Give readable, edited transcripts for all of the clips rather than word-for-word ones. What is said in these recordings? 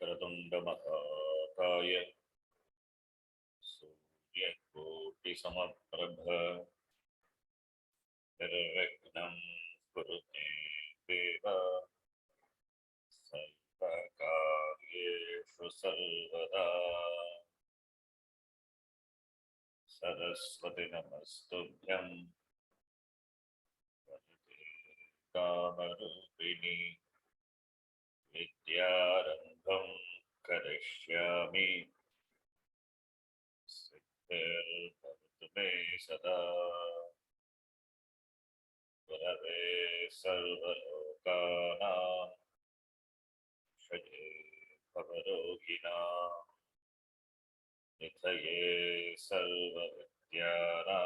वक्रतुण्डमहाकाय सूर्यकोटिसमप्रभ निर्विघ्नं कुरुते देव सर्वकार्येषु सर्वदा। सरस्वती नमस्तुभ्यं वरदे कामरूपिणि विद्यारम्भं करिष्यामि सिद्धिर्भवतु मे सदा। गुरवे सर्वलोकानां षडे भवरोगिणां निधये सर्वविद्यानां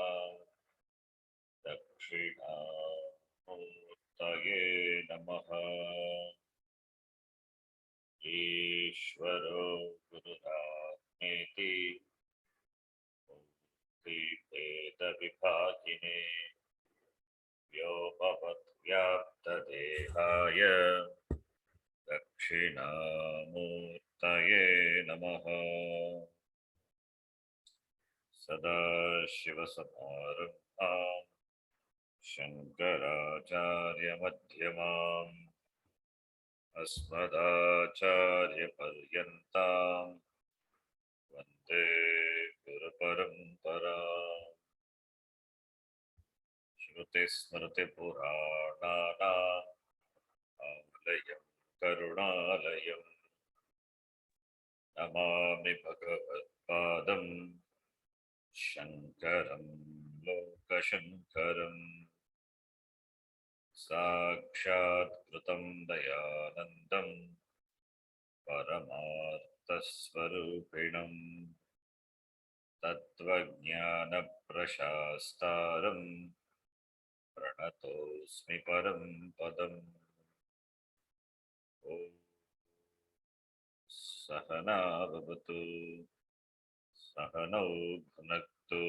दक्षिणामूर्तये नमः। ईश्वरो गुरुरात्मेति मूर्तिभेदविभागिने व्योमवद्व्याप्तदेहाय दक्षिणामूर्तये नमः। सदाशिवसमारम्भां शङ्कराचार्यमध्यमाम् अस्मदाचार्यपर्यन्तां वन्दे गुरुपरम्पराम्। श्रुतिस्मृतिपुराणानाम् आलयं करुणालयं नमामि भगवत्पादं शङ्करं लोकशङ्करम्। साक्षात् कृतं दयानन्दं परमार्थस्वरूपिणं तत्त्वज्ञानप्रशास्तारं प्रणतोऽस्मि परं पदम्। ॐ सहना भवतु सहनौ भुनक्तु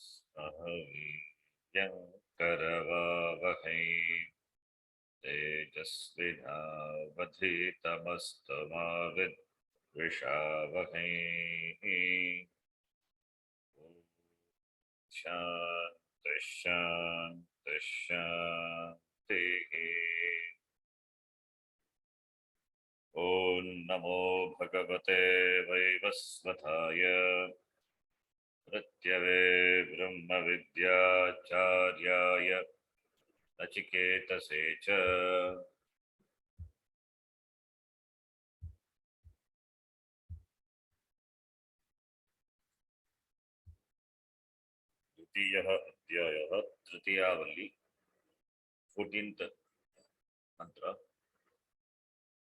सह वीर्यं करवावहै तेजस्विनावधीतमस्तु मा विद्विषावहै। शान्ति शान्ति शान्तिः। ॐ नमो भगवते वैवस्वताय मृत्यवे ब्रह्मविद्याचार्याय नचिकेतसे च द्वितीयः अध्यायः तृतीयावल्ली 14th मंत्र।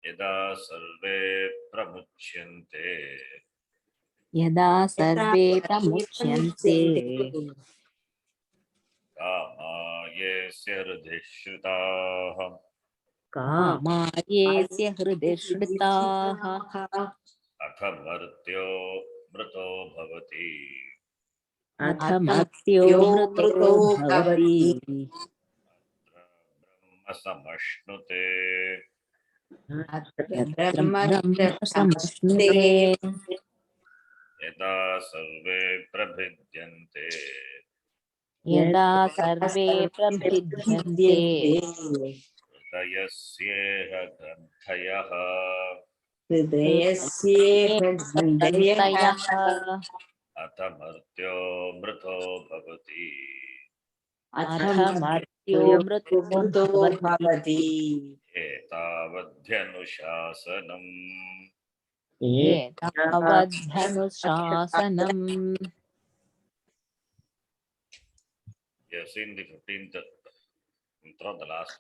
यदा सर्वे प्रमुच्यन्ते यदा सर्वे प्रमुच्यन्ते कामायेस्य हृदि श्रुताः कामायेस्य हृदि श्रुताः अथ मर्त्यो मृतो भवति अथ मर्त्यो मृतो भवति ब्रह्म समश्नुते ब्रह्म समश्नुते यदा सर्वे प्रभिद्यन्ते यदा सर्वे प्रभिद्यन्ते हृदयस्येह ग्रन्थयः ग्रन्थयः अथ मर्त्यो मृतो भवति अथ मर्त्यो मृतो भवति एतावध्यनुशासनम् एतावद्धनुशासनम्। Yes, in the 15th mantra, the last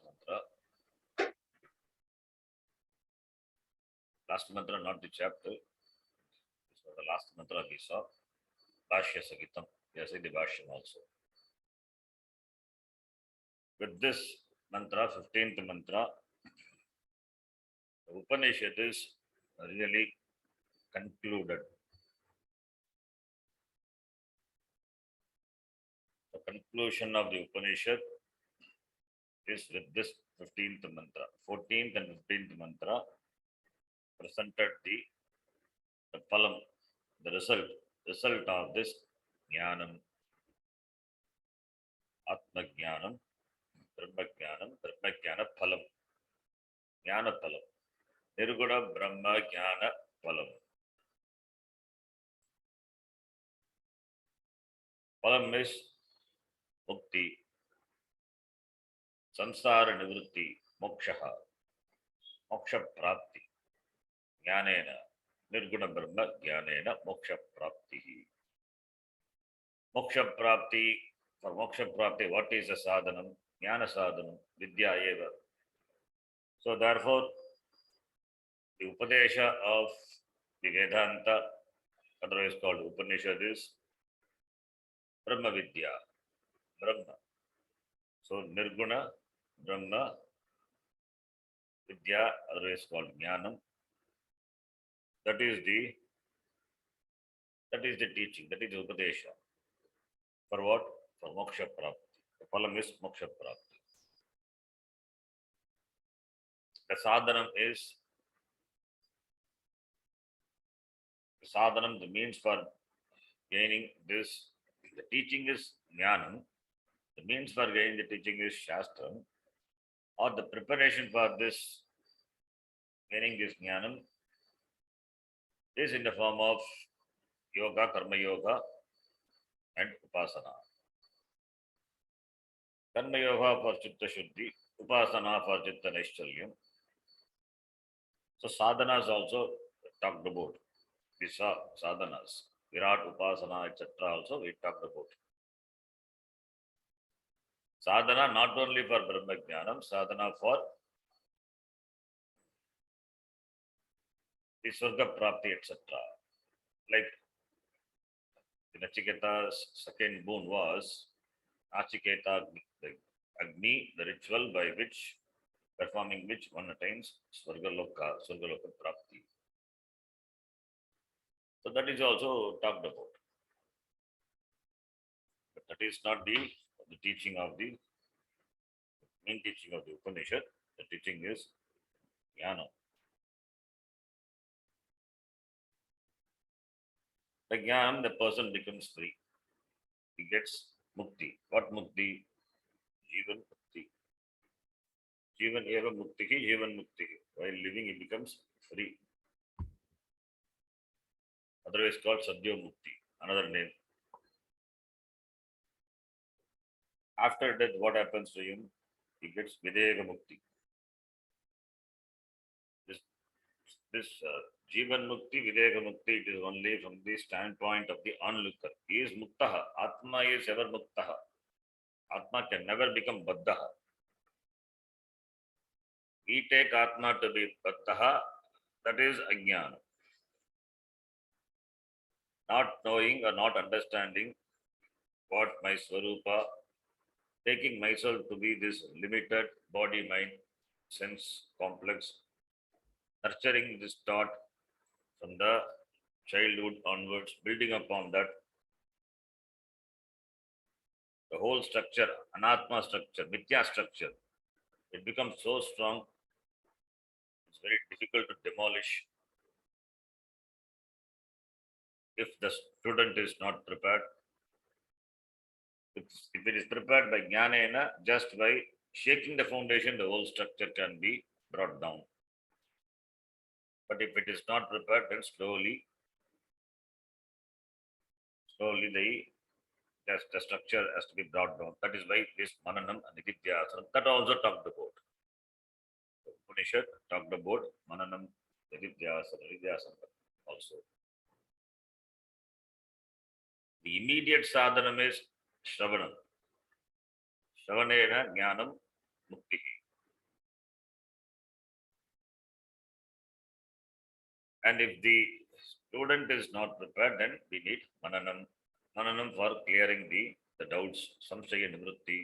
mantra, not the chapter. This was the last mantra we saw. Bhashya Sagitam. Yes, in the Bhashyam also. With this mantra, 15th mantra, the Upanishad is really concluded. The conclusion of the Upanishad is with this 15th mantra. 14th and 15th mantra presented the phalam, the result of this jnanam, atma jnanam, brahma jnana phalam, jnana phalam, nirguna brahma jnana phalam. Phalam is mukti, samsara nivritti, mokshaha, moksha prapti, jnanena, nirguna brahma jnanena moksha prapti. Moksha prapti, for moksha prapti, what is the sadhanam? Jnana sadhanam, vidya eva. So therefore, the Upadesha of the Vedanta, otherwise called Upanishad, is Brahma Vidya, Brahma. So Nirguna, Brahma, Vidya, otherwise called Jnanam. That is the teaching, that is the Upadesha. For what? For Moksha Prapti. The phalam is Moksha Prapti. The sadhanam is sadhanam, the means for gaining this. The teaching is jnanam. The means for gaining the teaching is shastram, or the preparation for this gaining this jnanam is in the form of yoga, karma yoga, and upasana. Karma yoga for chitta shuddhi, upasana for chitta naishchalyam. So sadhanas also talked about. We saw sadhanas, virat, upasana, etc. also we talked about. Sadhana not only for Brahma Jnanam, sadhana for the Swarga Prapti, etc. Like Nachiketa's second boon was Nachiketa, the Agni, the ritual by which, performing which one attains Swargaloka Prapti. So that is also talked about. But that is not the teaching of the main teaching of the Upanishad. The teaching is Jnana. The Jnana, the person becomes free. He gets mukti. What mukti? Jivan mukti. Jivan eva muktihi, jivan muktihi. While living, he becomes free. Otherwise called Sadhya Mukti, another name. After death, what happens to him? He gets Videga Mukti. This Jivan Mukti, Videga Mukti, it is only from the standpoint of the onlooker. He is Muktaha. Atma is ever Muktaha. Atma can never become Baddhaha. We take Atma to be Baddhaha, that is Ajnana. Not knowing or not understanding what my Swarupa, taking myself to be this limited body, mind, sense complex, nurturing this thought from the childhood onwards, building upon that, the whole structure, anatma structure, mithya structure, it becomes so strong, it's very difficult to demolish if the student is not prepared. If it is prepared by jnanena, just by shaking the foundation, the whole structure can be brought down. But if it is not prepared, then slowly the structure has to be brought down. That is why this mananam and nididhyasanam, that also talked about. The Upanishad talked about mananam, nididhyasanam also. The immediate sadhanam is shravanam. Shravanena jnanam muktihi. And if the student is not prepared, then we need mananam. Mananam for clearing the doubts, samshaya nivritti.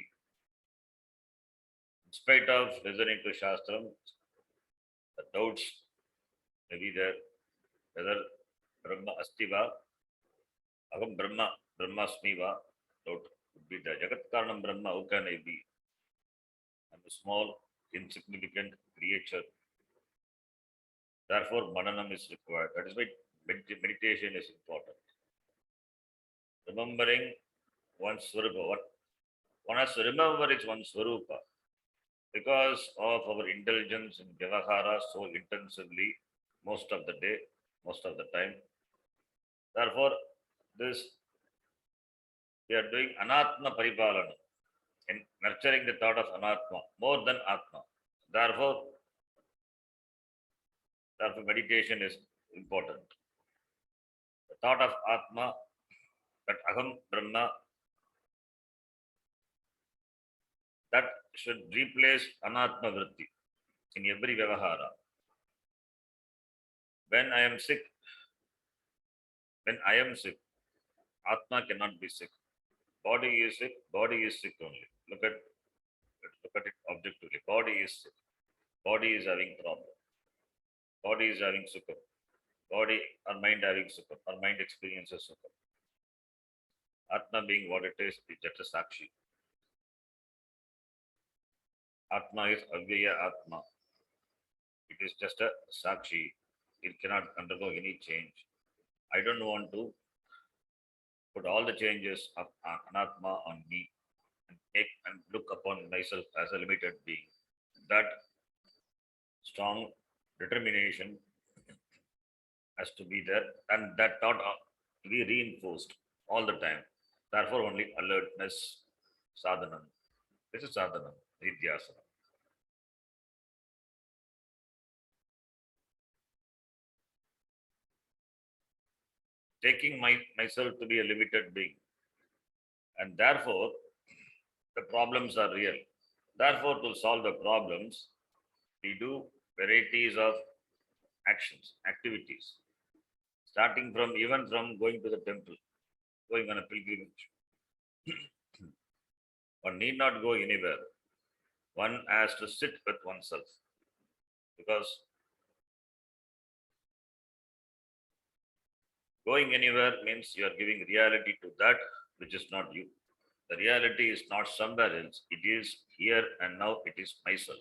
In spite of listening to Shastram, the doubts may be there. Whether Brahma asti va, aham Brahmasmi va, doubt would be there. Jagat karanam Brahma, how can I be? I'm a small, insignificant creature. Therefore, mananam is required. That is why meditation is important. Remembering one's swarupa. One has to remember it's one's swarupa. Because of our indulgence in vyavahara so intensively most of the day, most of the time. Therefore, this we are doing anatma paripalana in nurturing the thought of anatma more than atma. Therefore, meditation is important. The thought of atma, that aham brahma, that should replace anatma vritti in every vyavahara. When I am sick, atma cannot be sick. Body is sick only. Look at it objectively. Body is sick. Body is having problem. Body is having sukha. Body or mind having sukha. Or mind experiences sukha. Atma being what it is just a sakshi. Atma is avyaya atma. It is just a sakshi. It cannot undergo any change. I don't want to put all the changes of anatma on me and look upon myself as a limited being. That strong determination has to be there, and that thought to be reinforced all the time. Therefore, only alertness, sadhanam. This is sadhanam, nidhyasana. Taking myself to be a limited being, and therefore the problems are real. Therefore, to solve the problems, we do varieties of actions, activities, starting from even from going to the temple, going on a pilgrimage. One need not go anywhere. One has to sit with oneself, because going anywhere means you are giving reality to that which is not you. The reality is not somewhere else. It is here and now. It is myself.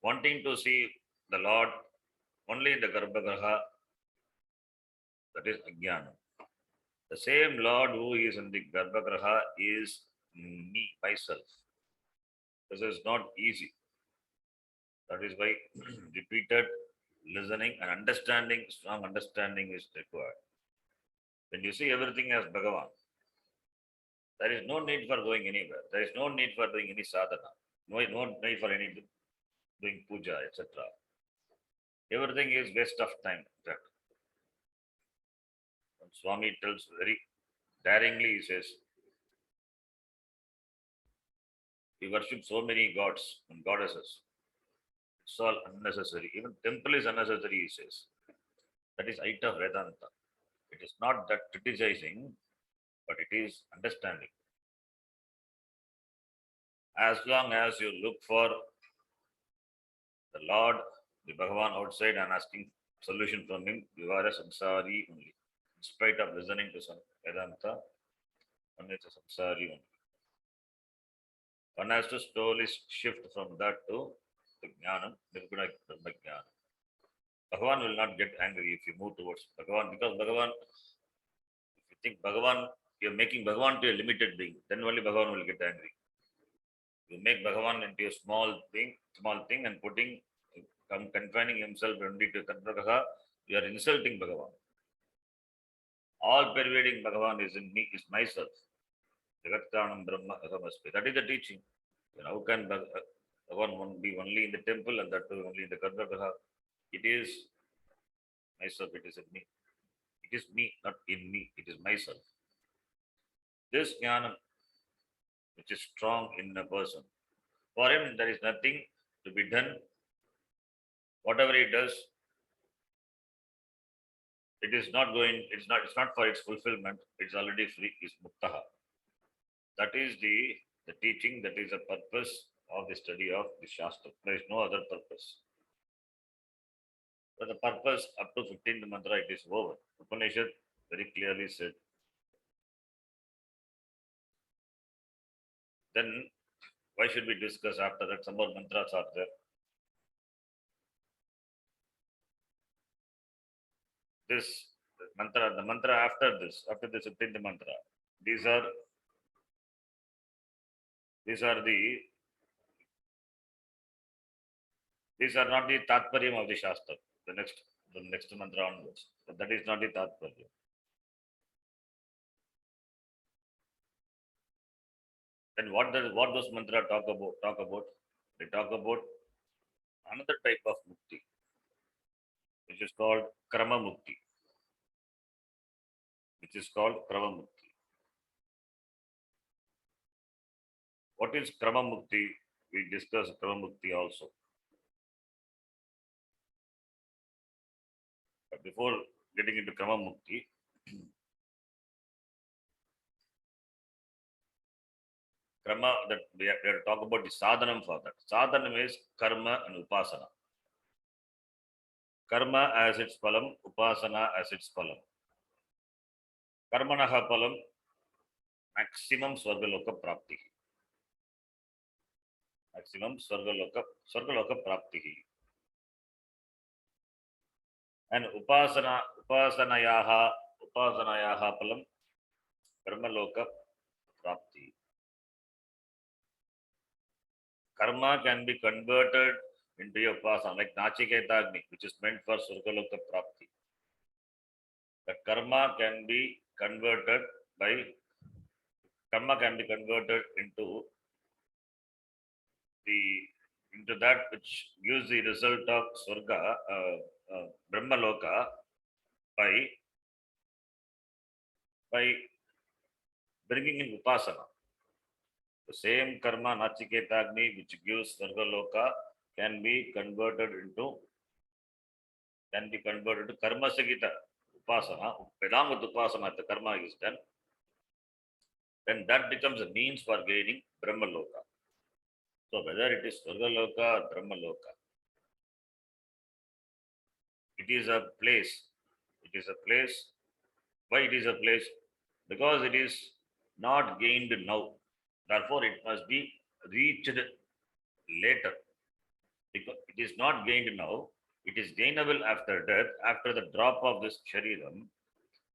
Wanting to see the Lord only in the Garbhagriha, that is Ajnana. The same Lord who is in the Garbhagriha is me, myself. This is not easy. That is why repeated listening and understanding, strong understanding is required. When you see everything as Bhagavan, there is no need for going anywhere. There is no need for doing any sadhana. No need for any doing puja, etc. Everything is waste of time. And Swami tells very daringly, he says, we worship so many gods and goddesses. It's all unnecessary. Even temple is unnecessary, he says. That is Aita Vedanta. It is not that criticizing, but it is understanding. As long as you look for the Lord, the Bhagavan outside and asking solution from him, you are a samsari only. In spite of listening to some Vedanta, one is a samsari only. One has to slowly shift from that to the Jnanam, Nirguna Brahma Jnana. Bhagavan will not get angry if you move towards Bhagavan, because Bhagavan, if you think Bhagavan, you're making Bhagavan to a limited being, then only Bhagavan will get angry. You make Bhagavan into a small thing and confining himself only to Garbhagriha, you are insulting Bhagavan. All pervading Bhagavan is in me, is myself. Jagatkanam Brahma Ahamasmi. That is the teaching. Then how can Bhagavan be only in the temple and that too only in the Garbhagriha? It is myself, it is in me. It is me, not in me, it is myself. This jnanam, which is strong in a person, for him there is nothing to be done. Whatever he does, it's not for its fulfillment, it's already free, is muktaha. That is the teaching, that is the purpose of the study of the Shastra. There is no other purpose. But the purpose up to 15th mantra, it is over. Upanishad very clearly said. Then why should we discuss after that? Some more mantras are there. this mantra, the mantra after this 15th mantra, these are not the tatparyam of the Shastra. The next mantra onwards. That is not the tatparyam. Then what those mantra talk about? They talk about another type of mukti, which is called krama mukti. What is krama mukti? We discussed krama mukti also. But before getting into krama mukti, krama that we have to talk about the sadhanam for that. Sadhanam is karma and upasana. Karma as its phalam, upasana as its phalam. Karmanaha phalam, maximum swargaloka prapti. Maximum swargaloka prapti. And upasanayaha phalam, brahmaloka prapti. Karma can be converted into your upasana, like Nachiketagni, which is meant for Surgaloka Prapti. The karma can be converted into that which gives the result of Surga, Brahmaloka, by bringing in upasana. The same karma, Nachiketagni, which gives Sargaloka, can be converted into karma sagita upasana. Along with upasana, the karma is done. Then that becomes a means for gaining Brahmaloka. So whether it is Sargaloka or Brahmaloka, it is a place. Why it is a place? Because it is not gained now. Therefore, it must be reached later. Because it is not gained now, it is gainable after death, after the drop of this shariram.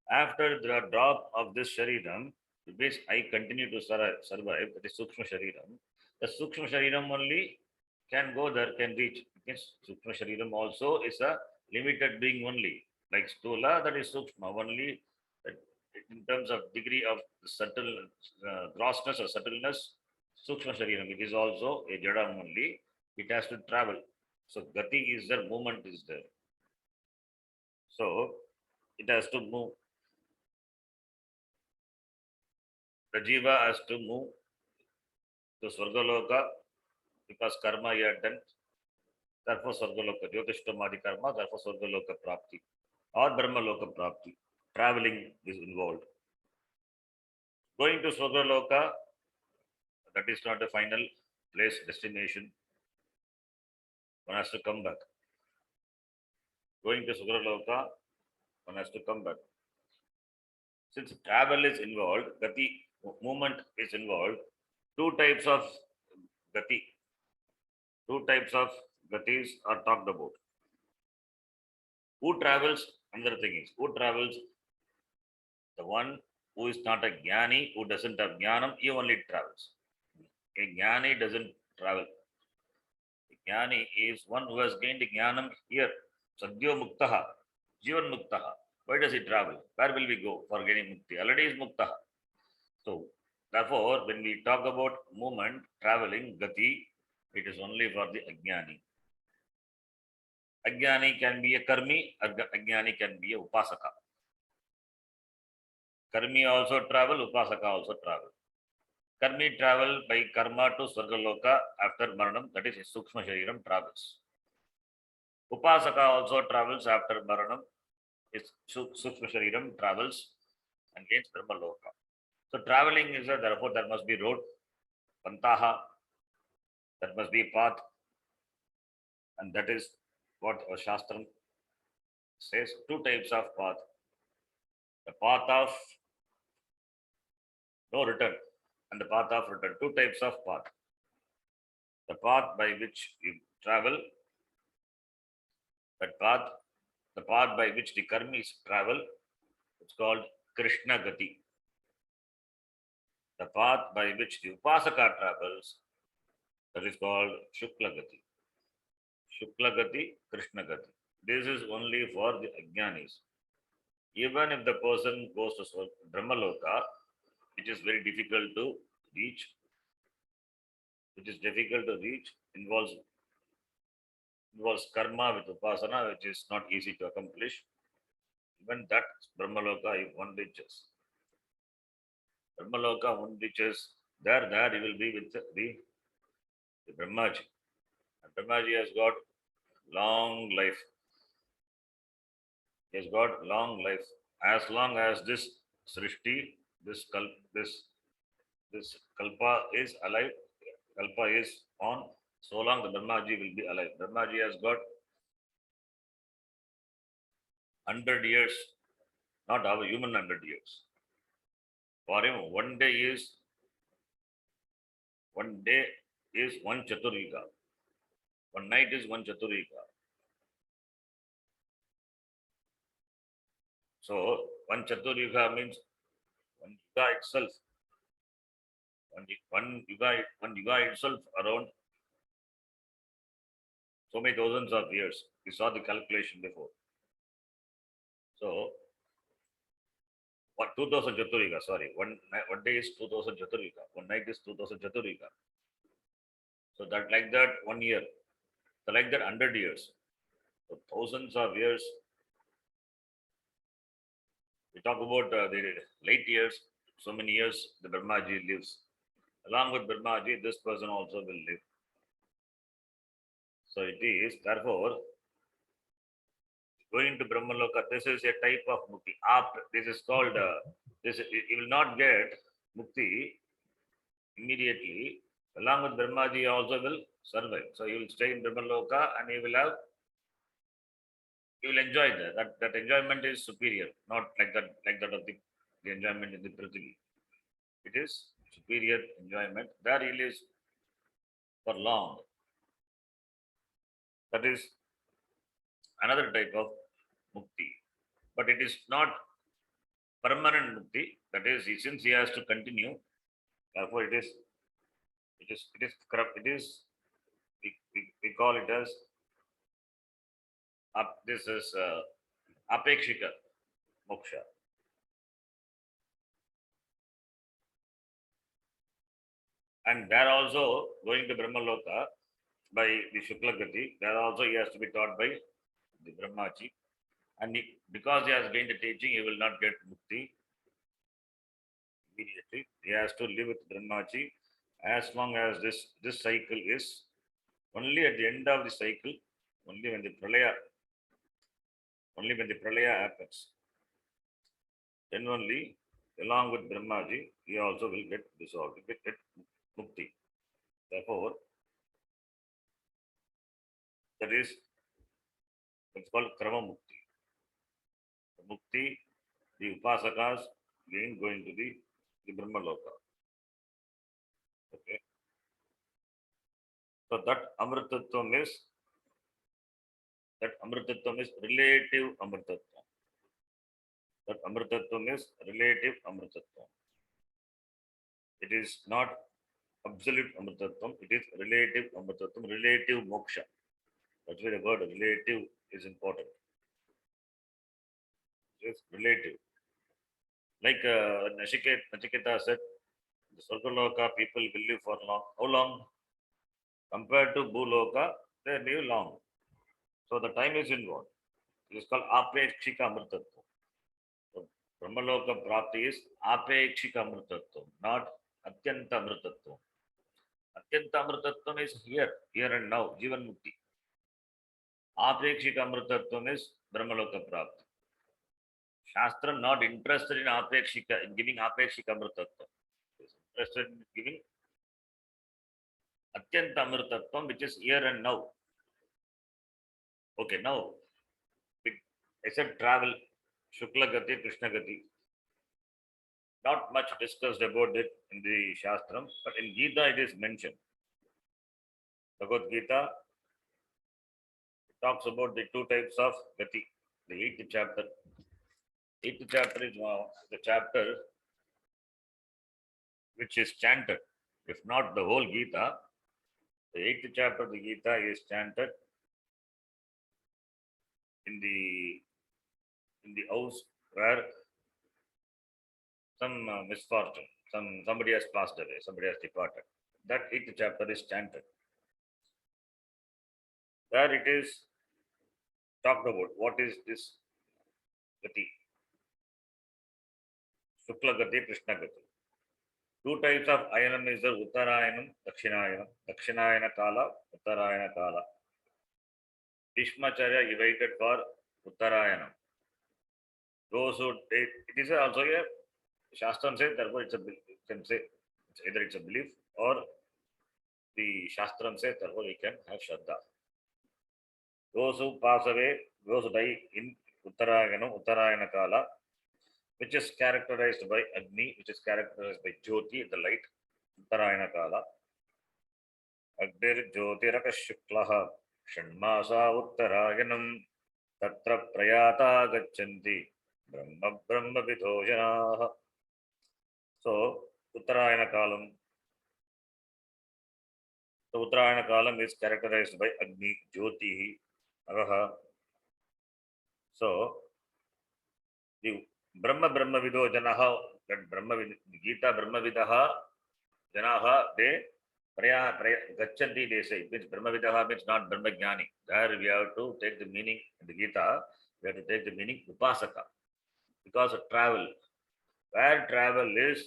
After the drop of this shariram, which I continue to survive, that is Sukshma shariram. The Sukshma shariram only can go there, can reach. Because Sukshma shariram also is a limited being only. Like Stula, that is Sukshma only. In terms of degree of subtle grossness or subtleness, Sukshma shariram, it is also a jadam only. It has to travel. So gati is there, movement is there. So it has to move. The jiva has to move to Swargaloka because karma he had done. Therefore Swargaloka, Jyotishtamadi karma, therefore Swargaloka prapti or Brahmaloka prapti. Traveling is involved. Going to Swargaloka, that is not the final place, destination. One has to come back. Going to Swargaloka, one has to come back. Since travel is involved, gati, movement is involved, two types of gatis are talked about. Who travels? Another thing is, who travels? The one who is not a jnani, who doesn't have jnanam, he only travels. A jnani doesn't travel. A jnani is one who has gained jnanam here. Sadhyo muktaha, jivan muktaha. Why does he travel? Where will we go for getting mukti? Already is muktaha. So, therefore, when we talk about movement, traveling, gati, it is only for the ajnani. Ajnani can be a karmi, ajnani can be a upasaka. Karmi also travel, upasaka also travel. Karmi travel by karma to Swargaloka after Maranam, that is Sukshma Shariram travels. Upasaka also travels after Maranam, his Sukshma Shariram travels and gains Brahmaloka. So traveling is therefore there must be road, pantaha, there must be path, and that is what our Shastram says. Two types of path. The path of no return and the path of return. Two types of path. The path by which you travel, that path the path by which the karmis travel, it's called Krishna Gati. The path by which the Upasaka travels, that is called Shukla Gati. Shukla Gati, Krishna Gati. This is only for the Ajnanis. Even if the person goes to Brahmaloka, which is very difficult to reach, involves karma with upasana, which is not easy to accomplish. Even that Brahmaloka, if one reaches, Brahmaloka, one reaches, there he will be with the Brahmaji. And Brahmaji has got long life. He has got long life. As long as this Srishti, this Kalpa is alive, Kalpa is on, so long the Brahmaji will be alive. Brahmaji has got 100 years, not our human 100 years. For him, one day is one Chaturika. One night is one Chaturika. So one Chaturika means one yuga itself. One yuga itself around so many thousands of years. We saw the calculation before. So 2000 Chaturika, sorry. One day is 2000 Chaturika. One night is 2000 Chaturika. So that like that 1 year. So like that 100 years. So thousands of years. We talk about the late years, so many years the Brahmaji lives. Along with Brahmaji, this person also will live. So it is, therefore, going to Brahmaloka, this is a type of mukti. After this is called, you will not get mukti immediately. Along with Brahmaji, also will survive. So you will stay in Brahmaloka and you will enjoy that. That enjoyment is superior, not like that of the enjoyment in the Prithvi. It is superior enjoyment. There he lives for long. That is another type of mukti. But it is not permanent mukti. That is, since he has to continue, therefore we call it as this is apekshika moksha. And there also going to Brahmaloka by the Shukla Gati, there also he has to be taught by the Brahmaji. And because he has gained the teaching, he will not get mukti immediately. He has to live with Brahmaji as long as this cycle is. Only at the end of the cycle, only when the pralaya happens, then only along with Brahmaji, he also will get dissolved, get mukti. Therefore, that is, it's called Krama Mukti. The mukti, the Upasakas gain going to the Brahmaloka. Okay. So that Amritattvam is relative Amritattvam. That Amritattvam is relative Amritattvam. It is not absolute Amritattvam, it is relative Amritattvam, relative moksha. That's why the word relative is important. It is relative. Like Nachiketa said, the Swargaloka people will live for long. How long? Compared to Bhuloka, they live long. So the time is involved. It is called Apekshika Amritattvam. So Brahmaloka Prapti is Apekshika Amritattvam, not Atyanta Amritattvam. Atyanta Amritattvam is here and now, Jivan Mukti. Apekshika Amritattvam is Brahmaloka Prapti. Shastra not interested in giving Apekshika Amritattvam. It is interested in giving Atyanta Amritattvam, which is here and now. Okay, now, I said travel, Shukla Gati, Krishna Gati. Not much discussed about it in the Shastram, but in Gita it is mentioned. Bhagavad Gita talks about the two types of Gati. The eighth chapter. Eighth chapter is the chapter which is chanted. If not the whole Gita, the eighth chapter of the Gita is chanted in the house where some misfortune, somebody has passed away, somebody has departed. That eighth chapter is chanted. There it is talked about what is this gati, Shukla gati, Krishna gati. Two types of ayanam is the Uttarayanam, Dakshinayanam. Dakshinayana kala, Uttarayana kala. Bhishmacharya he waited for Uttarayanam. Those who it is also a Shastram says, therefore it's a belief. You can say either it's a belief or the Shastram says, therefore we can have Shraddha. Those who pass away, those who die in Uttarayana Kala, which is characterized by Agni, which is characterized by Jyoti, the light, Uttarayana Kala. Agdir Jyotiraka Shuklaha, Shanmasa Uttarayanam, Tatra Prayata Gachanti, Brahma Vidhojanaha. So, Uttarayana Kalam. The Uttarayana Kalam is characterized by Agni, Jyoti, Agaha. So, the Brahma Vido Janaha, that Gita Brahma Vidaha Janaha, they Gachanti, they say. It means Brahma Vidaha means not Brahma Jnani. There we have to take the meaning in the Gita, we have to take the meaning Upasaka. Because of travel. Where travel is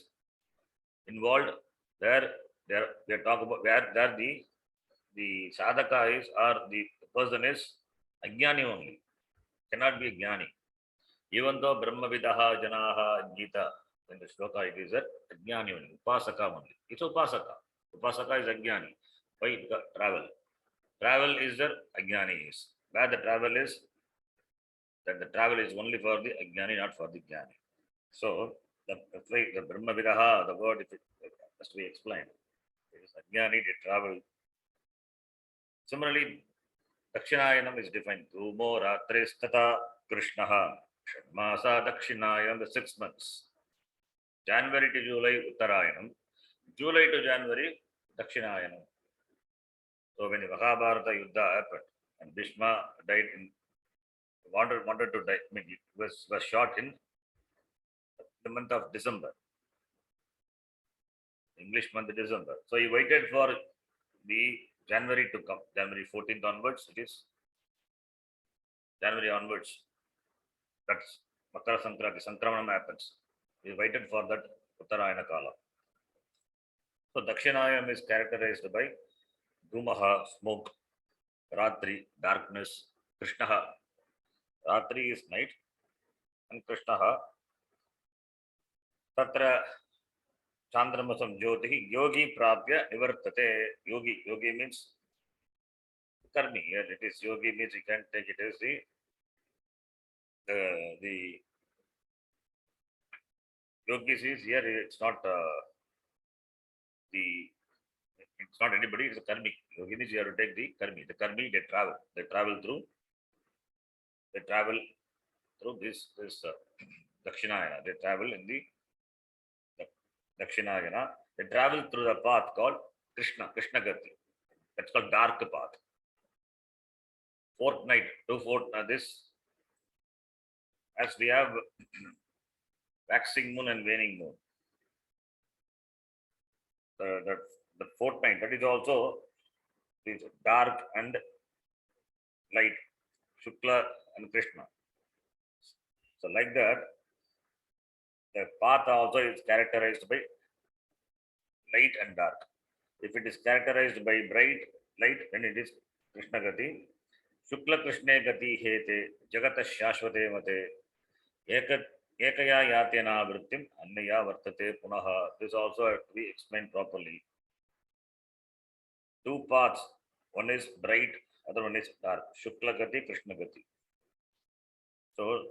involved, there they talk about where there the sadhaka is or the person is Ajnani only. Cannot be a Jnani. Even though Brahma Vidaha Janaha Gita, in the shloka it is a Ajnani only, Upasaka only. It's Upasaka. Upasaka is Ajnani. Why? Because travel. Travel is the Ajnani is. Where the travel is, that the travel is only for the Ajnani, not for the Jnani. So, the Brahma Vidaha, the word has to be explained. It is Ajnani, they travel. Similarly, Dakshinayanam is defined. Dhumo Ratristata Krishnaha. Masa Dakshinayanam, the 6 months. January to July, Uttarayanam. July to January, Dakshinayanam. So when the Mahabharata Yuddha happened and Bhishma died wanted to die, I mean, was shot in the month of December. English month of December. So he waited for the January to come. January 14th onwards, it is January onwards. That's Makara Sankranti, Sankramanam happens. He waited for that Uttarayana Kala. So Dakshinayam is characterized by Dhumaha, smoke, Ratri, darkness, Krishnaha. Ratri is night, and Krishnaha. Tatra Chandramasam Jyoti, Yogi Prapya Nivartate. Yogi means Karmi. Here it is Yogi means you can take it as the Yogis is here, it's not it's not anybody, it's a karmi. Yogi means you have to take the karmi. The karmi, they travel through this Dakshinayana. They travel in the Dakshinayana. They travel through the path called Krishna Gati. That's called dark path. Fortnight, this, as we have waxing moon and waning moon. The fortnight, that is also is dark and light, Shukla and Krishna. So like that, the path also is characterized by light and dark. If it is characterized by bright light, then it is Krishna Gati. Shukla Krishna Gati Hete, Jagata Shashvate Mate, Ekaya Yatena Vrittim, Annaya Vartate Punaha. This also has to be explained properly. Two paths, one is bright, other one is dark. Shukla Gati, Krishna Gati. So,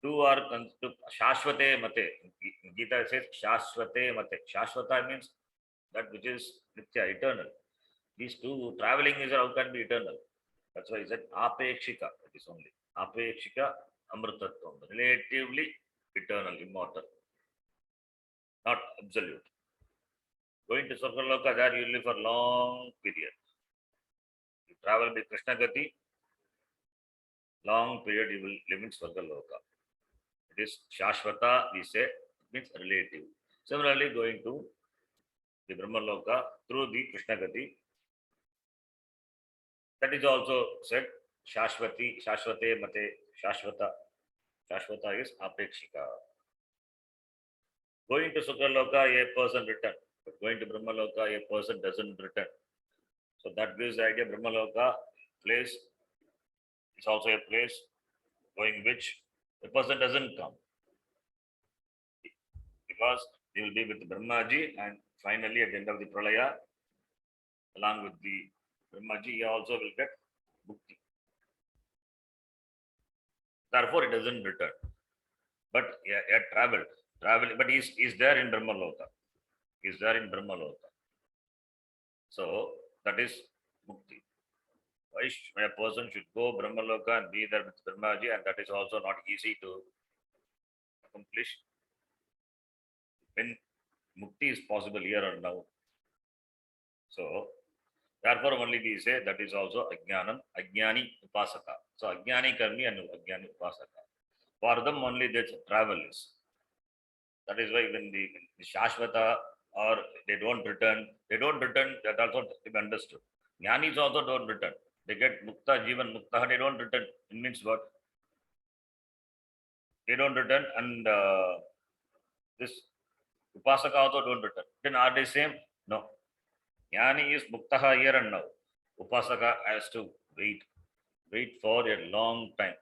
two are Shashvate Mate. Gita says Shashvate Mate. Shashvata means that which is Nitya, eternal. These two, traveling is how can be eternal. That's why he said Apekshika. It is only apekshika amritatvam, relatively eternal, immortal, not absolute. Going to Sargaloka, there you live for long period. You travel by Krishna Gati, long period you will live in Sargaloka. It is Shashvata, we say, means relative. Similarly, going to the Brahmaloka through the Krishna Gati, that is also said Shashvati, Shashvate Mate, Shashvata. Shashvata is Apekshika. Going to Sukraloka, a person return. But going to Brahmaloka, a person doesn't return. So that gives the idea Brahmaloka place is also a place going which the person doesn't come. Because they will be with Brahmaji, and finally at the end of the Pralaya, along with the Brahmaji, he also will get Mukti. Therefore, it doesn't return. But he had traveled, but he's there in Brahmaloka. He's there in Brahmaloka. So that is Mukti. Why a person should go Brahmaloka and be there with Brahmaji, and that is also not easy to accomplish. When Mukti is possible here or now. So therefore only we say that is also Ajnanam, Ajnani Upasaka. So Ajnani Karmi and Ajnani Upasaka. For them only this travel is. That is why when the Shashvata or they don't return, that also to be understood. Jnanis also don't return. They get Mukta, Jivan Mukta, they don't return. It means what? They don't return, and this Upasaka also don't return. Then are they same? No. Jnani is Muktaha here and now. Upasaka has to wait for a long time.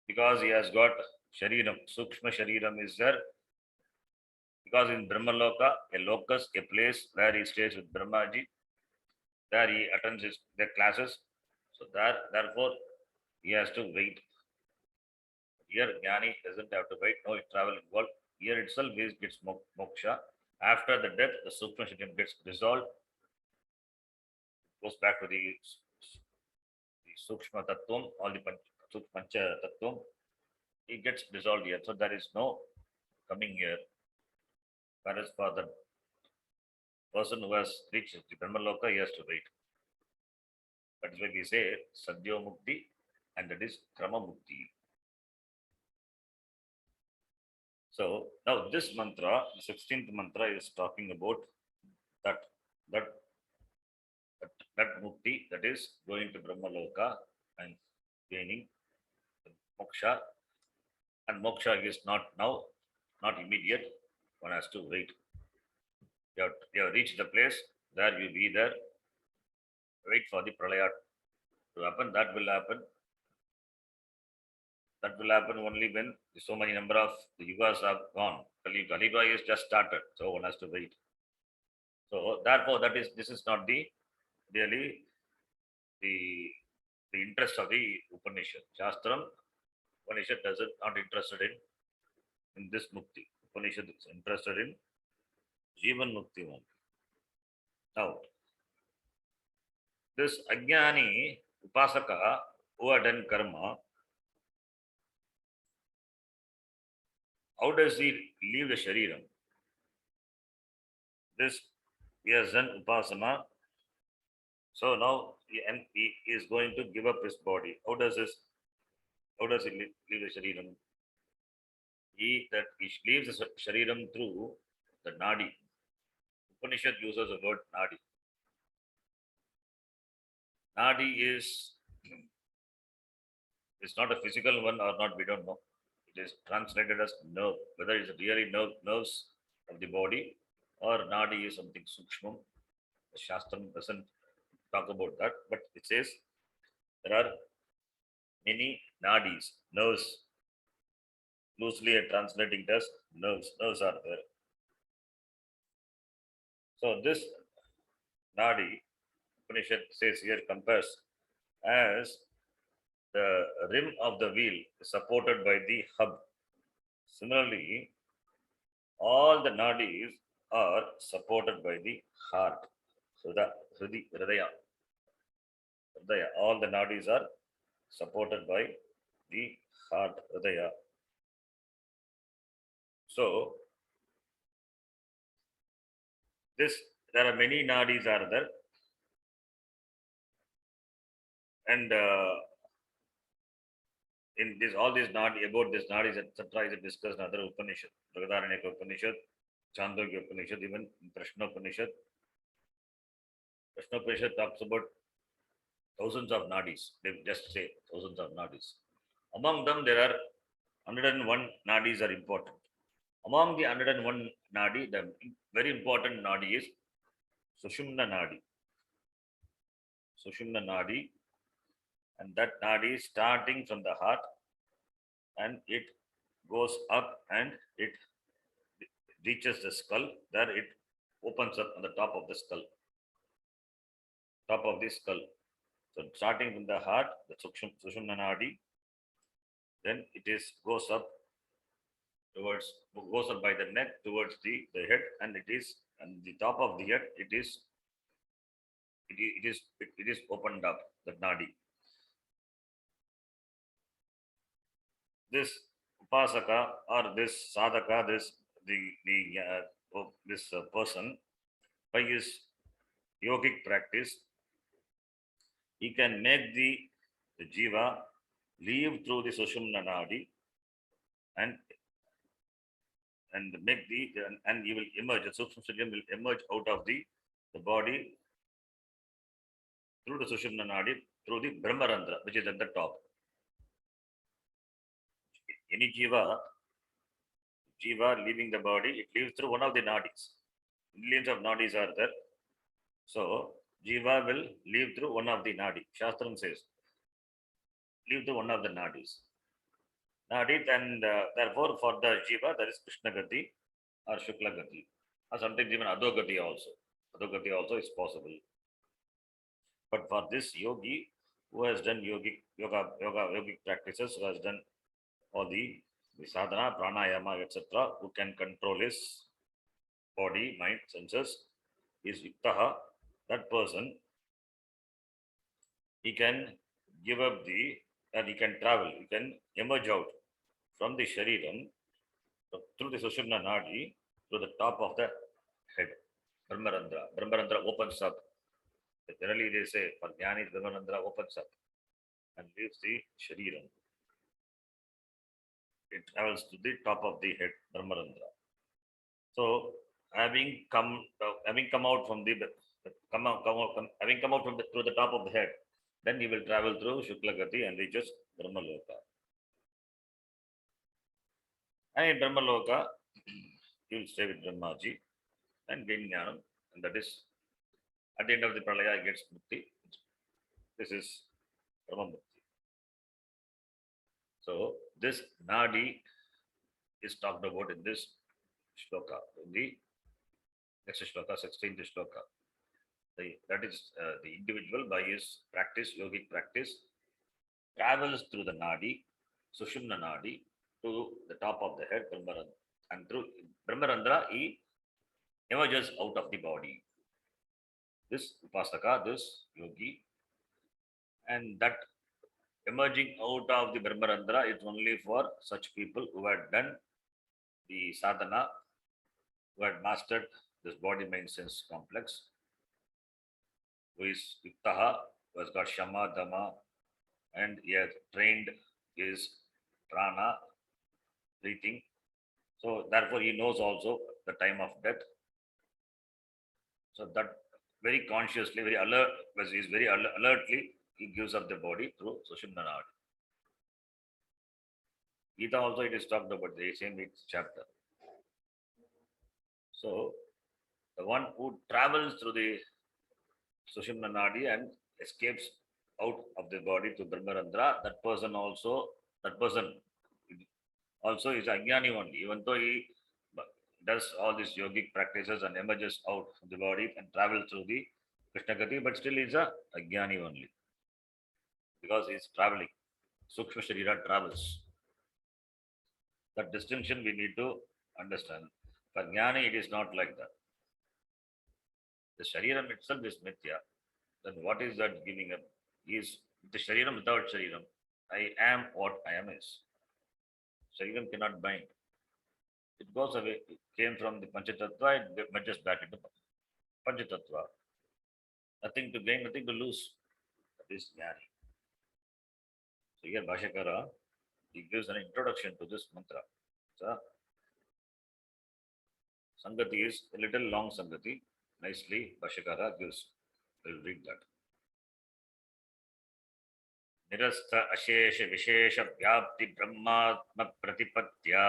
Because he has got Shariram, Sukshma Shariram is there. Because in Brahmaloka, a locus, a place where he stays with Brahmaji, there he attends their classes. So therefore, he has to wait. Here, Jnani doesn't have to wait, no travel involved. Here itself he gets moksha. After the death, the Sukshma Shariram gets dissolved, goes back to the Sukshma Tattvam, all the Pancha Tattvam. It gets dissolved here. So there is no coming here. Whereas for the person who has reached the Brahmaloka, he has to wait. That is why we say Sadhyo Mukti, and that is Krama Mukti. So now this mantra, the 16th mantra, is talking about that Mukti, that is going to Brahmaloka and gaining moksha. And moksha is not now, not immediate. One has to wait. You have reached the place, there you be there. Wait for the pralaya to happen. That will happen. That will happen only when so many number of the yugas have gone. Kaliyuga is just started, so one has to wait. So therefore, this is not the really the interest of the Upanishad. Shastram, Upanishad not interested in this mukti. Upanishad is interested in Jivan Mukti only. Now, this Ajnani Upasaka who had done karma, how does he leave the Shariram? This he has done Upasana. So now he is going to give up his body. How does he leave the Shariram? He leaves the Shariram through the Nadi. Upanishad uses the word Nadi. Nadi is not a physical one or not, we don't know. It is translated as nerve. Whether it's really nerves of the body or Nadi is something sukshmam. The Shastram doesn't talk about that, but it says there are many nadis, nerves. Loosely translating as nerves. Nerves are there. So this nadi, Upanishad says here, compares as the rim of the wheel is supported by the hub. Similarly, all the nadis are supported by the heart. So the Hridaya, all the nadis are supported by the heart, Hridaya. So, there are many nadis are there, and in this all these nadi about this nadis etc. is discussed in other Upanishad, Brihadaranyaka Upanishad, Chandogya Upanishad, even Prashna Upanishad. Prashna Upanishad talks about thousands of nadis. They just say thousands of nadis. Among them, there are 101 nadis are important. Among the 101 nadi, the very important nadi is Sushumna Nadi. Sushumna Nadi, and that nadi is starting from the heart and it goes up and it reaches the skull. There it opens up on the top of the skull. Top of the skull. So starting from the heart, the Sushumna Nadi, then it goes up by the neck towards the head, and it is on the top of the head. It is opened up, the nadi. This upasaka or this sadhaka, this person, by his yogic practice, he can make the jiva leave through the Sushumna Nadi and make and he will emerge. The Sukshma Sharyam will emerge out of the body through the Sushumna Nadi, through the Brahmarandra, which is at the top. Any jiva leaving the body, it leaves through one of the nadis. Millions of nadis are there. So, jiva will leave through one of the nadi. Shastram says, leave through one of the nadis. And therefore, for the jiva, there is Krishna Gati or Shukla Gati, or sometimes even Adogati also. Adogati also is possible. But for this yogi who has done yogic practices, who has done all the sadhana, pranayama, etc., who can control his body, mind, senses, is yuktaha, that person, he can give up and he can travel, he can emerge out from the shariram through the Sushumna Nadi to the top of the head, Brahmarandra. Brahmarandra opens up. Generally, they say for Jnani, Brahmarandra opens up and leaves the shariram. It travels to the top of the head, Brahmarandra. So, having come out from through the top of the head, then he will travel through Shuklagati and reaches Brahmaloka. And in Brahmaloka, he will stay with Brahmaji and gain jnanam, and that is at the end of the pralaya, he gets mukti. This is Brahma Mukti. So this nadi is talked about in this shloka, in the next shloka, 16th shloka. That is the individual by his practice, yogic practice, travels through the nadi, Sushumna Nadi, to the top of the head, Brahmarandra. And through Brahmarandra, he emerges out of the body. This upasaka, this yogi, and that emerging out of the Brahmarandra is only for such people who had done the sadhana, who had mastered this body, mind, sense complex, who is yuktaha, who has got shama, dhamma, and he has trained his prana, breathing. So therefore he knows also the time of death. So that very consciously, very alert, is very alertly, he gives up the body through Sushumna Nadi. Gita also it is talked about the same chapter. So the one who travels through the Sushumna Nadi and escapes out of the body to Brahmarandra, that person also is Ajnani only, even though he does all these yogic practices and emerges out of the body and travels through the Krishna Gati, but still is a Ajnani only, because he is traveling. Sukshma Sharira travels. That distinction we need to understand. For Jnani, it is not like that. The Shariram itself is Mithya. Then what is that giving up? Is the Shariram without Shariram. I am what I am is. Sharidam cannot bind. It goes away. It came from the Panchatattva, it merges back into Panchatattva. Nothing to gain, nothing to lose. That is Jnani. So here Bhashyakara, he gives an introduction to this mantra. So Sangati is a little long Sangati. Nicely Bhashyakara gives. We'll read that. निरस्त अशेष विशेष व्याप्ति ब्रह्मात्म प्रतिपत्त्या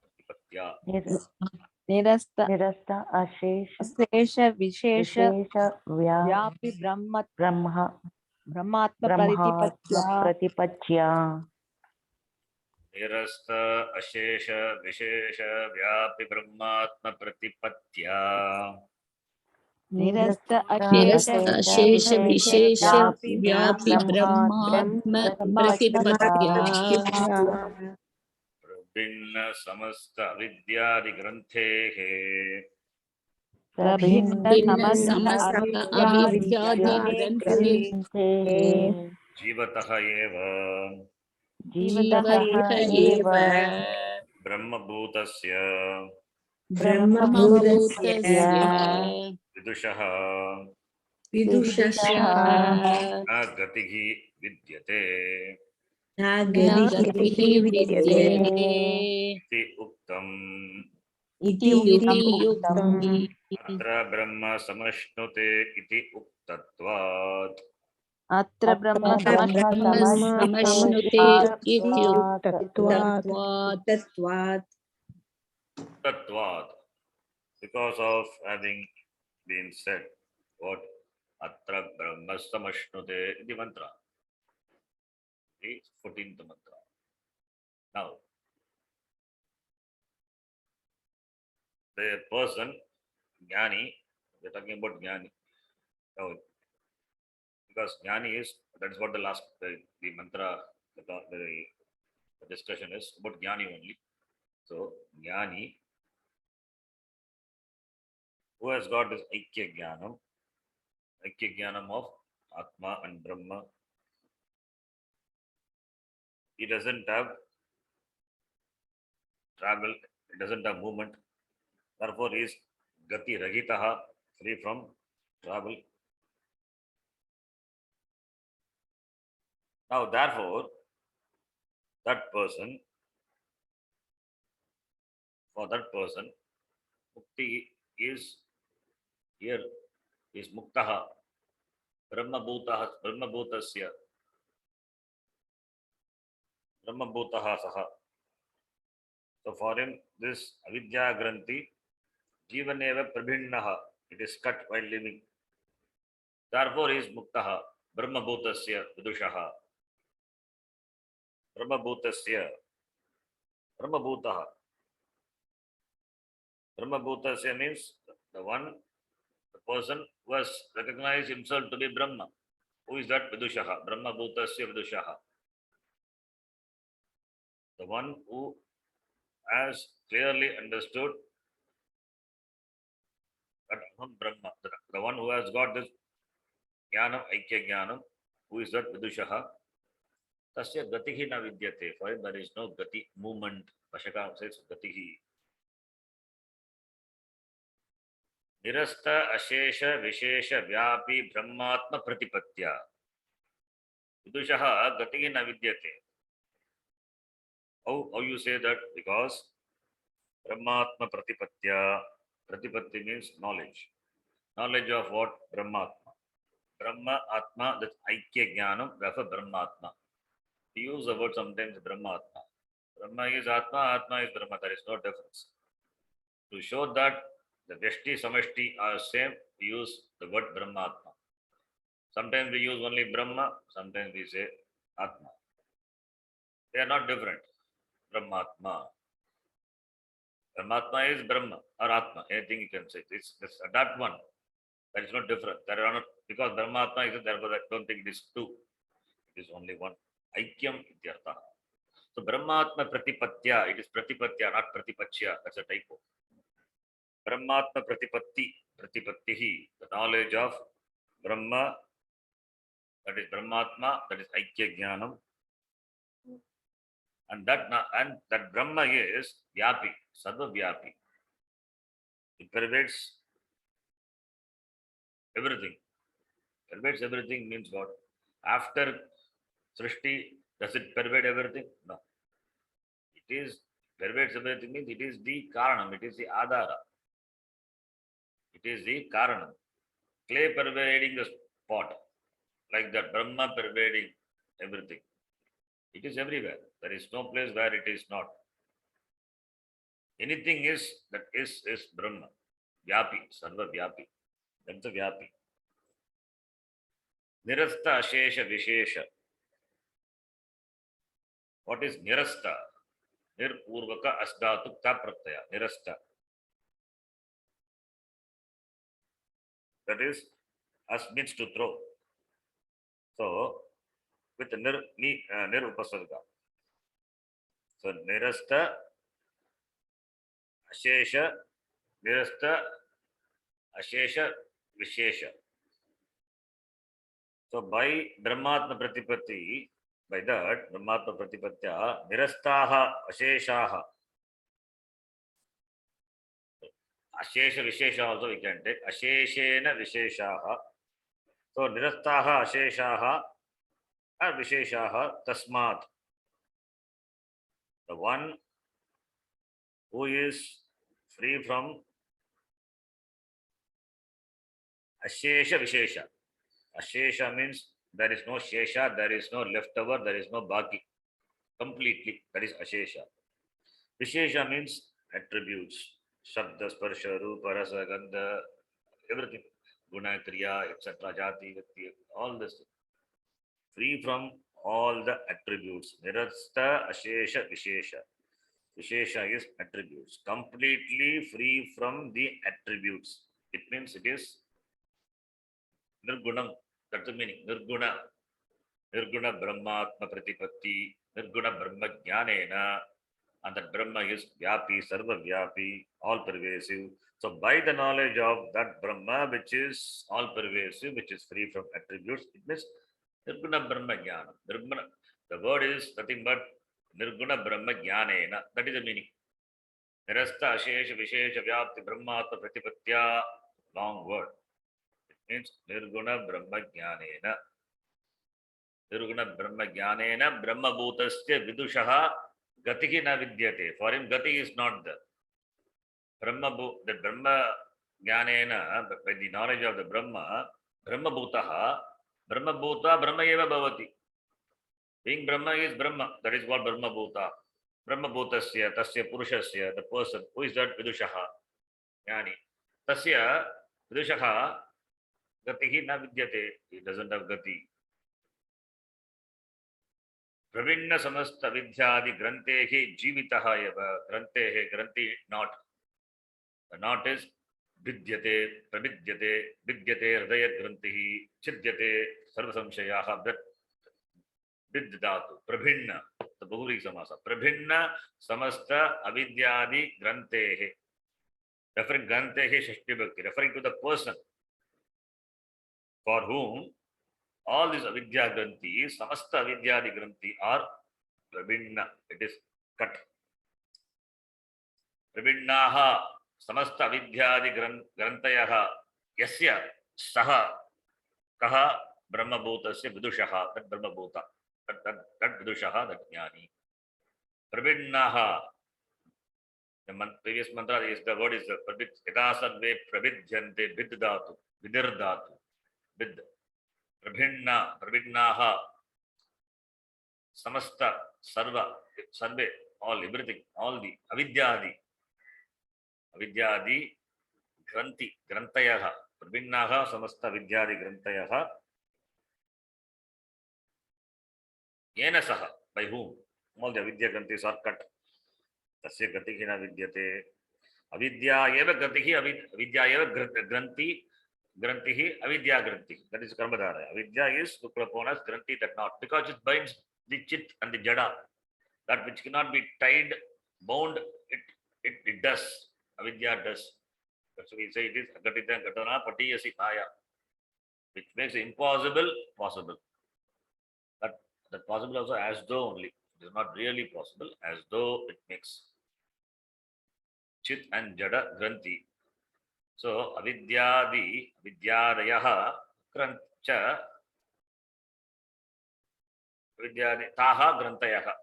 प्रतिपत्त्या निरस्त निरस्त अशेष अशेष विशेष विशेष व्यापि ब्रह्म ब्रह्मात्म ब्रह्मात्म प्रतिपत्त्या प्रतिपत्या निरस्त अशेष विशेष व्यापि ब्रह्मात्म प्रतिपत्त्या निरस्त निरस्त अशेष अशेष विशेष विशेष व्यापि व्यापि ब्रह्मात्म प्रतिपत्या प्रभिन्न समस्त विद्यादि ग्रंथेः प्रभिन्न समस्त अविद्यादिग्रन्थे जीवतः एव जीवतः एव ब्रह्मभूतस्य ब्रह्मभूतस्य विदुषः विदुषः न गतिः विद्यते गतिः विद्यते इति उक्तम् इति उक्तम् अत्र ब्रह्म समश्नुते इति उक्तत्वात् अत्र ब्रह्म समश्नुते तत्त्वात् तत्वात् because of having been said what atra brahma samashnute iti mantra, the 14th mantra. Now the person jnani, we're talking about jnani now, because jnani is, that's what the last the mantra, the discussion is about jnani only. So jnani who has got this Aikya Jnanam of Atma and Brahma, he doesn't have travel, he doesn't have movement, therefore he is Gati Ragitaha, free from travel. Now, therefore, that person, for that person, Mukti is here, is Muktaha, Brahmabhutasya, Brahmabhutaha Saha. So for him, this Avidya Granthi, Jivaneva Prabhinnaha, it is cut while living. Therefore he is Muktaha, Brahmabhutasya, Vidushaha. Brahmabhutasya, Brahmabhutaha. Brahmabhutasya means the one, the person who has recognized himself to be Brahma. Who is that? Vidushaha. Brahmabhutasya Vidushaha. The one who has clearly understood that Aham Brahma. The one who has got this Jnanam, Aikya Jnanam. Who is that? Vidushaha. Tasya Gatihi na vidyate. For him there is no Gati, movement. Bhashyakara says Gatihi. निरस्त अशेष विशेष व्यापी ब्रह्मात्म प्रतिपत्त्या विदुषः गतिः न विद्यते. How you say that? Because ब्रह्मात्म प्रतिपत्त्या, pratipatti means knowledge. Knowledge of what? Brahmatma. Brahma Atma, that's Aikya Jnanam, therefore Brahmatma. We use the word sometimes Brahmatma. Brahma is Atma, Atma is Brahma. There is no difference. To show that the Vyashti, Samashti are same, we use the word Brahmatma. Sometimes we use only Brahma, sometimes we say Atma. They are not different. Brahmatma. Brahmatma is Brahma or Atma, anything you can say. It's that one. That is not different. There are not, because Brahmatma is, therefore I don't think it is two. It is only one. Aikyam ityartha. So Brahmatma Pratipatya, it is Pratipatya, not Pratipachya. That's a typo. Brahmatma Pratipatti, Pratipattihi, the knowledge of Brahma, that is Brahmatma, that is Aikya Jnanam. And that Brahma is Vyapi, Sarva Vyapi. It pervades everything. Pervades everything means what? After Srishti, does it pervade everything? No. It is pervades everything means it is the Karanam, it is the Adhara. It is the Karanam. Clay pervading the pot, like that Brahma pervading everything. It is everywhere. There is no place where it is not. Anything that is Brahma. Vyapi, Sarva Vyapi. That's the Vyapi. Nirasta Ashesha Vishesha. What is Nirasta? Nirpurvaka Asdatu Pratyaya. Nirasta. That is, as means to throw. So, with nir upasarga. So, Nirasta Ashesha, Nirasta Ashesha Vishesha. So by Brahmatma Pratipatti, by that Brahmatma Pratipatya, Nirastaha Asheshaha. Ashesha Vishesha also we can take. Asheshena Visheshaha. So Nirastaha Asheshaha Visheshaha Tasmat. The one who is free from Ashesha Vishesha. Ashesha means there is no Shesha, there is no leftover, there is no Baki. Completely, that is Ashesha. Vishesha means attributes. Shabda, Sparsha, Rupa, Rasa, Gandha, everything. Guna, Kriya, etc. Jati, Vyakti, all this. Free from all the attributes. Nirasta, Ashesha, Vishesha. Vishesha is attributes. Completely free from the attributes. It means it is Nirgunam. That's the meaning. Nirguna. Nirguna Brahmatma Pratipatti. Nirguna Brahma Jnanena. And that Brahma is Vyapi, Sarva Vyapi, all pervasive. So by the knowledge of that Brahma, which is all pervasive, which is free from attributes, it means Nirguna Brahma Jnana. The word is nothing but Nirguna Brahma Jnanena. That is the meaning. Nirasta Ashesha Vishesha Vyapti Brahmatma Pratipatya. Long word. It means Nirguna Brahma Jnanena. Nirguna Brahma Jnanena Brahma Bhutasya Vidushaha Gatihi na vidyate. For him, Gati is not there. The Brahma Jnanena, by the knowledge of the Brahma, Brahma Bhutaha, Brahma Bhuta, Brahma eva bhavati. Being Brahma is Brahma. That is called Brahma Bhuta. Brahma Bhutasya, Tasya Purushasya, the person. Who is that? Vidushaha. Yani. Tasya Vidushaha Gatihi na vidyate. He doesn't have Gati. Pravinna samasta vidyadi grantehi jivitaha eva. Grantehi, granti not. The not is vidyate, pravidyate, vidyate, hridaya grantihi, chidyate, sarva samshayaha. That vidyadatu. Prabhinna. The Bahuri Samasa. Prabhinna samasta avidyadi grantehi. Referring grantehi shashti bhakti. Referring to the person for whom all these avidya granti, samasta avidyadi granti are prabhinna. It is cut. Prabhinnaha samasta avidyadi grantayaha yasya saha kaha brahma bhutasya vidushaha. That brahma bhuta. That vidushaha, that jnani. Prabhinnaha. The previous mantra is the word is prabhid. Yadasadve prabhidyante viddhatu. Vidirdatu. Vid. Prabhinnaha, samasta, sarva, sarve, all, everything, all the avidyadi, grantayaha, prabhinnaha, samasta avidyadi grantayaha, yena saha, by whom? All the avidya grantis are cut. Tasya gatihi na vidyate. Avidya eva gatihi, avidya eva granti. Grantihi, avidya granti. That is karmadhara. Avidya is supraponas, granti that not. Because it binds the chit and the jada. That which cannot be tied, bound, it does. Avidya does. That's why we say it is agatita gatana patiyasi maya. Which makes impossible possible. That possible also as though only. It is not really possible, as though it makes. Chit and Jada Granthi. So Avidyadayaha Krancha Avidyadi Taha Grantayaha.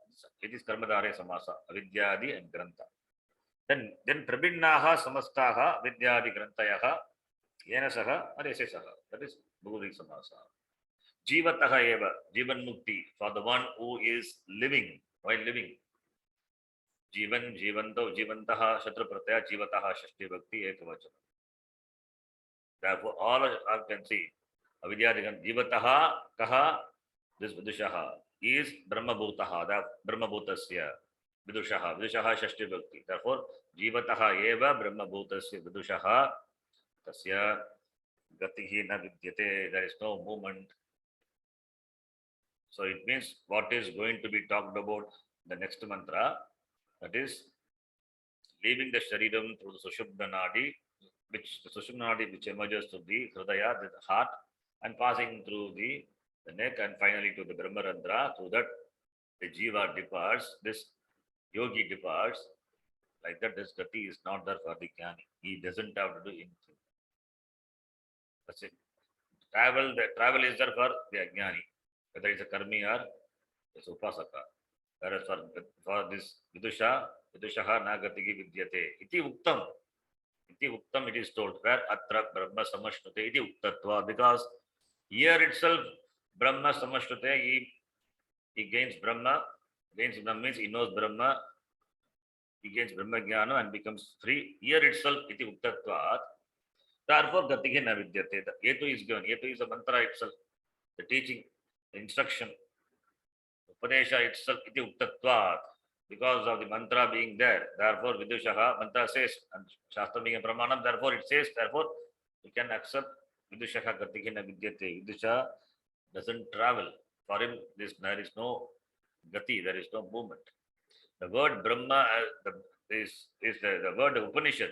It is Karmadare Samasa. Avidyadi and Grantha. Then Prabhinnaha Samastaha Vidyadi Grantayaha Yenasaha Aresesaha. That is Bhuri Samasa. Jivataha Eva, Jivan Mukti, for the one who is living, while living. Jivan, Jivanto, Jivantaha, Shatra Pratyaya, Jivataha, Shashti Bhakti, Ekavachana. Therefore, all can see, Avidyadigan, Jivataha, Kaha, this Vidushaha, is Brahma Bhutaha, that Brahma Bhutasya, Vidushaha, Vidushaha, Shashti Bhakti. Therefore, Jivataha Eva, Brahma Bhutasya, Vidushaha, Tasya, Gatihi na Vidyate, there is no movement. So it means what is going to be talked about the next mantra, that is leaving the shariram through the Sushubna Nadi, which emerges to the Hridaya, the heart, and passing through the neck and finally to the Brahmarandra. Through that the Jiva departs, this yogi departs. Like that, this Gati is not there for the Jnani. He doesn't have to do anything. That's it. The travel is there for the Ajnani, whether it's a Karmi or it's Upasaka. Whereas for this Vidushaha Nagatigi Vidyate. Iti Uktam. It is told where Atra Brahma Samashnute iti Uktatva, because here itself Brahma Samashnute, he gains Brahma. Gains Brahma means he knows Brahma. He gains Brahma Jnana and becomes free. Here itself iti Uktatva. Therefore, Gatihi na Vidyate. The Yetu is given. Yetu is the mantra itself. The teaching, the instruction. Upadesha itself iti Uktatva. Because of the mantra being there, therefore Vidushaha, mantra says, and Shastra being a Pramanam, therefore it says, therefore we can accept Vidushaha Gatikina Vidyate. Vidusha doesn't travel. For him, there is no Gati, there is no movement. The word Brahma is the word Upanishad.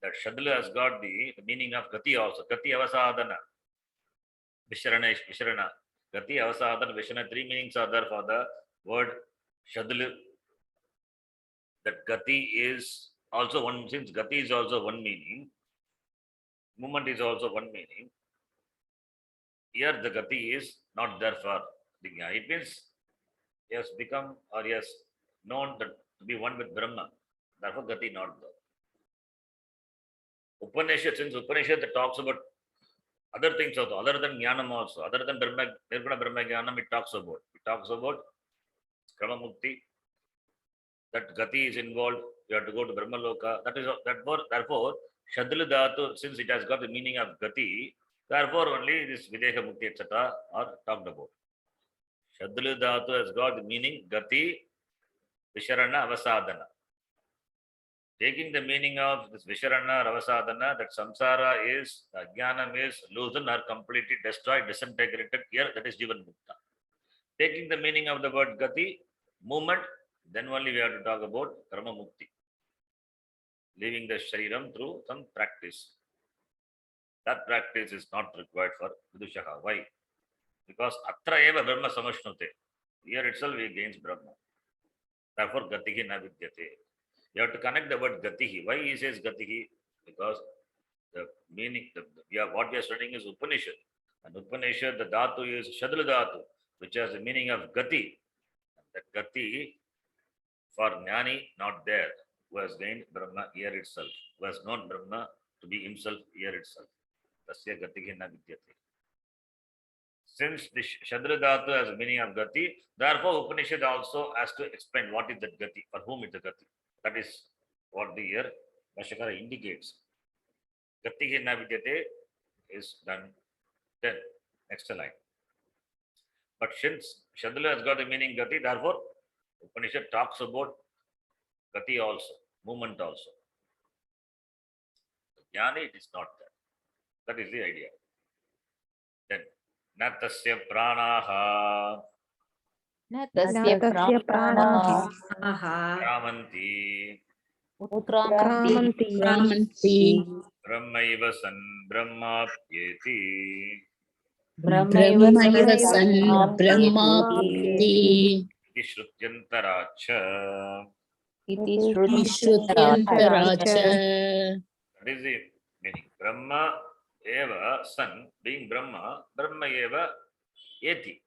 That Shadla has got the meaning of Gati also. Gati Avasadana. Visharana. Gati Avasadana, Visharana. Three meanings are there for the word Shadla. That Gati is also one, since Gati is also one meaning, movement is also one meaning. Here the Gati is not there for the Jnana. It means he has become or he has known that to be one with Brahma. Therefore Gati not there. Upanishad, since Upanishad talks about other things also, other than Jnanam also, other than Nirguna Brahma Jnanam, it talks about. It talks about Krama Mukti. That Gati is involved, you have to go to Brahma Loka. Therefore, Shadla Dhatu, since it has got the meaning of Gati, therefore only this Videha Mukti, etc. are talked about. Shadla Dhatu has got the meaning Gati, Visharana, Avasadana. Taking the meaning of this Visharana, Avasadana, that samsara is, Jnanam is loosened or completely destroyed, disintegrated here, that is Jivan Mukta. Taking the meaning of the word Gati, movement, then only we have to talk about Karma Mukti. Leaving the Shariram through some practice. That practice is not required for Vidushaha. Why? Because Atra eva Brahma Samashnute. Here itself he gains Brahma. Therefore Gatihi na Vidyate. You have to connect the word Gatihi. Why he says Gatihi? Because the meaning, what we are studying is Upanishad. And Upanishad, the Dhatu is Shadla Dhatu, which has the meaning of Gati. That Gati for Jnani not there, who has gained Brahma here itself, who has known Brahma to be himself here itself. Tasya Gatihi na Vidyate. Since the Shadra Dhatu has the meaning of Gati, therefore Upanishad also has to explain what is that Gati, for whom is the Gati. That is what the here Vashakara indicates. Gatihi na Vidyate is done. Then, next line. But since Shadla has got the meaning Gati, therefore Upanishad talks about Gati also, movement also. Jnani, it is not there. That is the idea. Then, Natasya pranaha Natasya pranaha kramanti utkramanti Kramanti brahmaiva san brahmapyeti. Brahmaiva Brahmaiva san san Brahmapyeti iti shrutyantaracha. iti Ishrutyantarācha. Shrutyantaracha. That is the meaning. Brahma eva san, being Brahma, Brahma eva eti.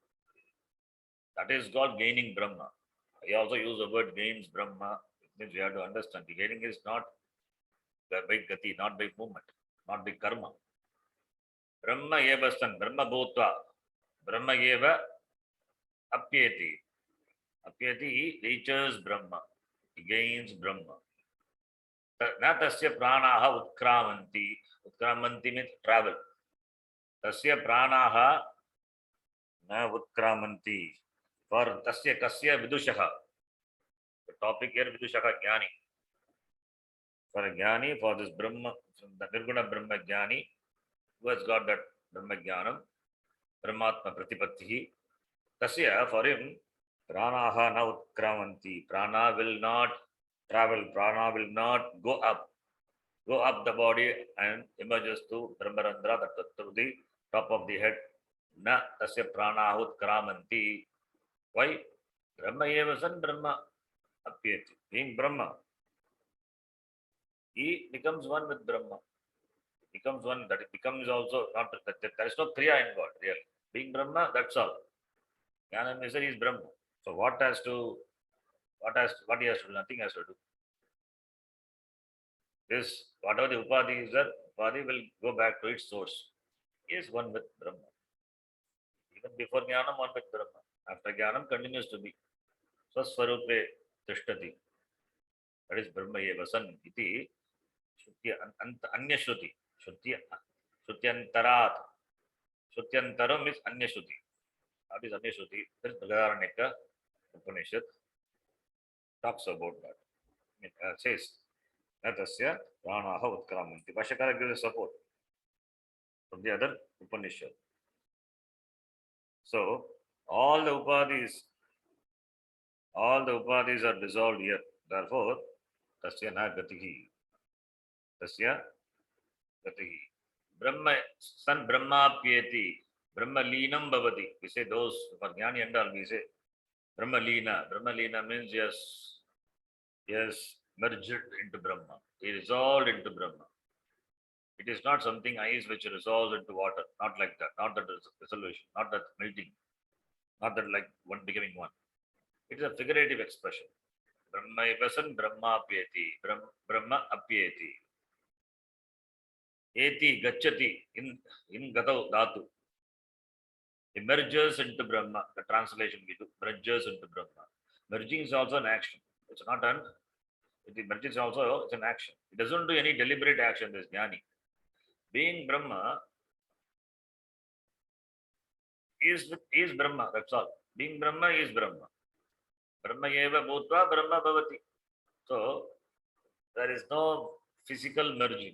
That is called gaining Brahma. I also use the word gains Brahma. It means you have to understand the gaining is not by gati, not by movement, not by karma. Brahma eva san, Brahma bhutva, Brahma eva apyeti. Apyeti, he reaches Brahma, he gains Brahma. Na tasya pranaha utkramanti. Utkramanti means travel. Tasya pranaha na utkramanti. For tasya kasya vidushaha. The topic here vidushaha jnani. For a jnani, for this Brahma, the Nirguna Brahma jnani, who has got that Brahma jnanam, Brahmatma pratipattihi. Tasya, for him, pranaha na utkramanti. Prana will not travel, prana will not go up the body and emerges to Brahmarandra, to the top of the head. Na tasya prana utkramanti. Why? Brahma eva san Brahma apyeti. Being Brahma, he becomes one with Brahma. Becomes one, that it becomes also not that there is no kriya involved, really. Being Brahma, that's all. Jnana is Brahma. So what he has to do? Nothing has to do. This, whatever the upadhi is there, upadhi will go back to its source. He is one with Brahma. Even before Jnanam, one with Brahma. After Jnanam, continues to be. Swaswarupe tishtati. That is Brahma eva san iti. Shruti anya shruti. Shrutyantarat. Shrutyantaram is anya shruti. That is anya shruti. That is Brihadaranyaka Upanishad talks about that. It says, Natasya pranaha utkramanti. Bhashyakara gives support from the other Upanishad. So, all the upadhis are dissolved here. Therefore, tasya na gatihi. Tasya gatihi. Brahma, san Brahma pyeti. Brahma leenam bhavati. We say those, for jnani and all, we say Brahma leena. Brahma leena means yes, merged into Brahma. He resolved into Brahma. It is not something ice which resolves into water. Not like that. Not that resolution. Not that melting. Not that like one becoming one. It is a figurative expression. Brahma evasan Brahma apyeti. Brahma apyeti. Eti gachati in gato dhatu. It merges into Brahma. The translation we do, merges into Brahma. Merging is also an action. It's not an. It merges also, it's an action. It doesn't do any deliberate action, this jnani. Being Brahma is Brahma, that's all. Being Brahma is Brahma. Brahma eva bhutva Brahma bhavati. So, there is no physical merging.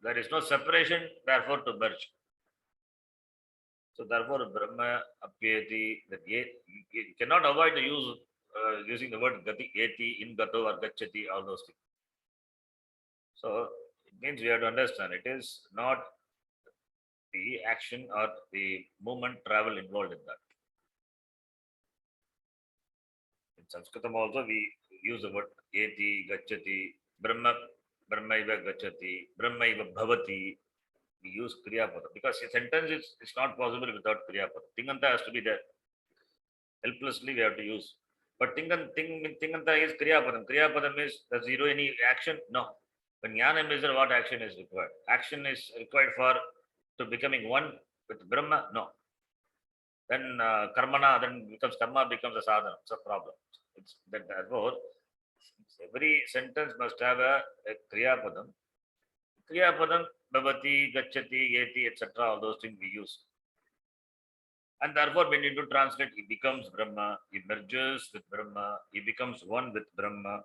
There is no separation, therefore to merge. So therefore, Brahma apyeti, that you cannot avoid the use using the word gati, eti, in gato or gachati, all those things. So it means we have to understand it is not the action or the movement travel involved in that. In Sanskritam also we use the word eti, gachati, Brahmaiva gachati, Brahmaiva bhavati. We use Kriya Pada because a sentence is not possible without Kriya Pada. Tinganta has to be there. Helplessly we have to use. But Tinganta is Kriya Padam. Kriya Padam is, does he do any action? No. When Jnana is there, what action is required? Action is required for to becoming one with Brahma? No. Then karmana, then karma becomes a sadhana. It's a problem. It's that therefore every sentence must have a Kriya Padam. Kriya Padam, bhavati, gachati, eti, etc. All those things we use. And therefore, when you do translate, he becomes Brahma, he merges with Brahma, he becomes one with Brahma.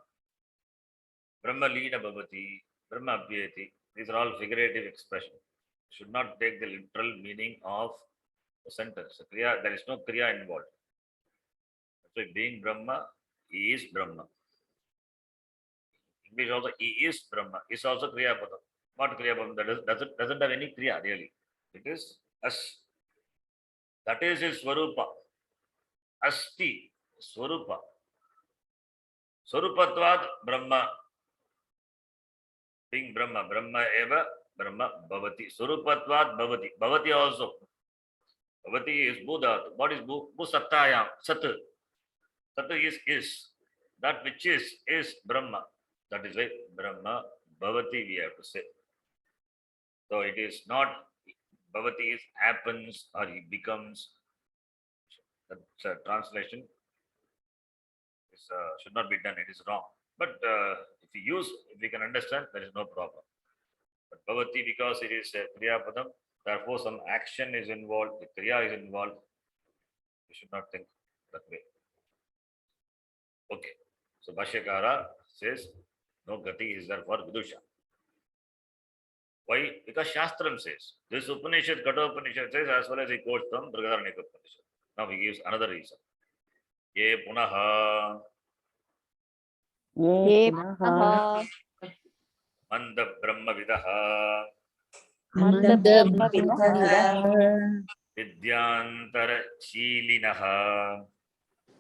Brahma leena bhavati, Brahma apyeti. These are all figurative expressions. Should not take the literal meaning of the sentence. Kriya, there is no Kriya involved. So being Brahma, he is Brahma. English also, he is Brahma. Is also Kriya Padam. What Kriya Padam? That doesn't have any Kriya really. It is us. That is his Swarupa. Asti, Swarupa. Swarupatvat Brahma. Being Brahma. Brahma eva, Brahma bhavati. Swarupatvat bhavati. Bhavati also. Bhavati is Buddha. What is Sattayam? Sat. Sat is. That which is Brahma. That is why Brahma bhavati we have to say. So it is not bhavati is happens or he becomes. That's a translation. Is, should not be done. It is wrong. But if we can understand, there is no problem. But bhavati, because it is a kriya padam, therefore some action is involved, the kriya is involved. We should not think that way. Okay. So Bhashyakara says no gati is there for Vidusha. Why? Because Shastram says. This Upanishad, Kaṭhopaniṣat says as well as he quotes from Brihadaranyaka Upanishad. Now he gives another reason. Ye punaha ye punaha manda brahma vidaha manda brahma vidaha vidyantara shilinaha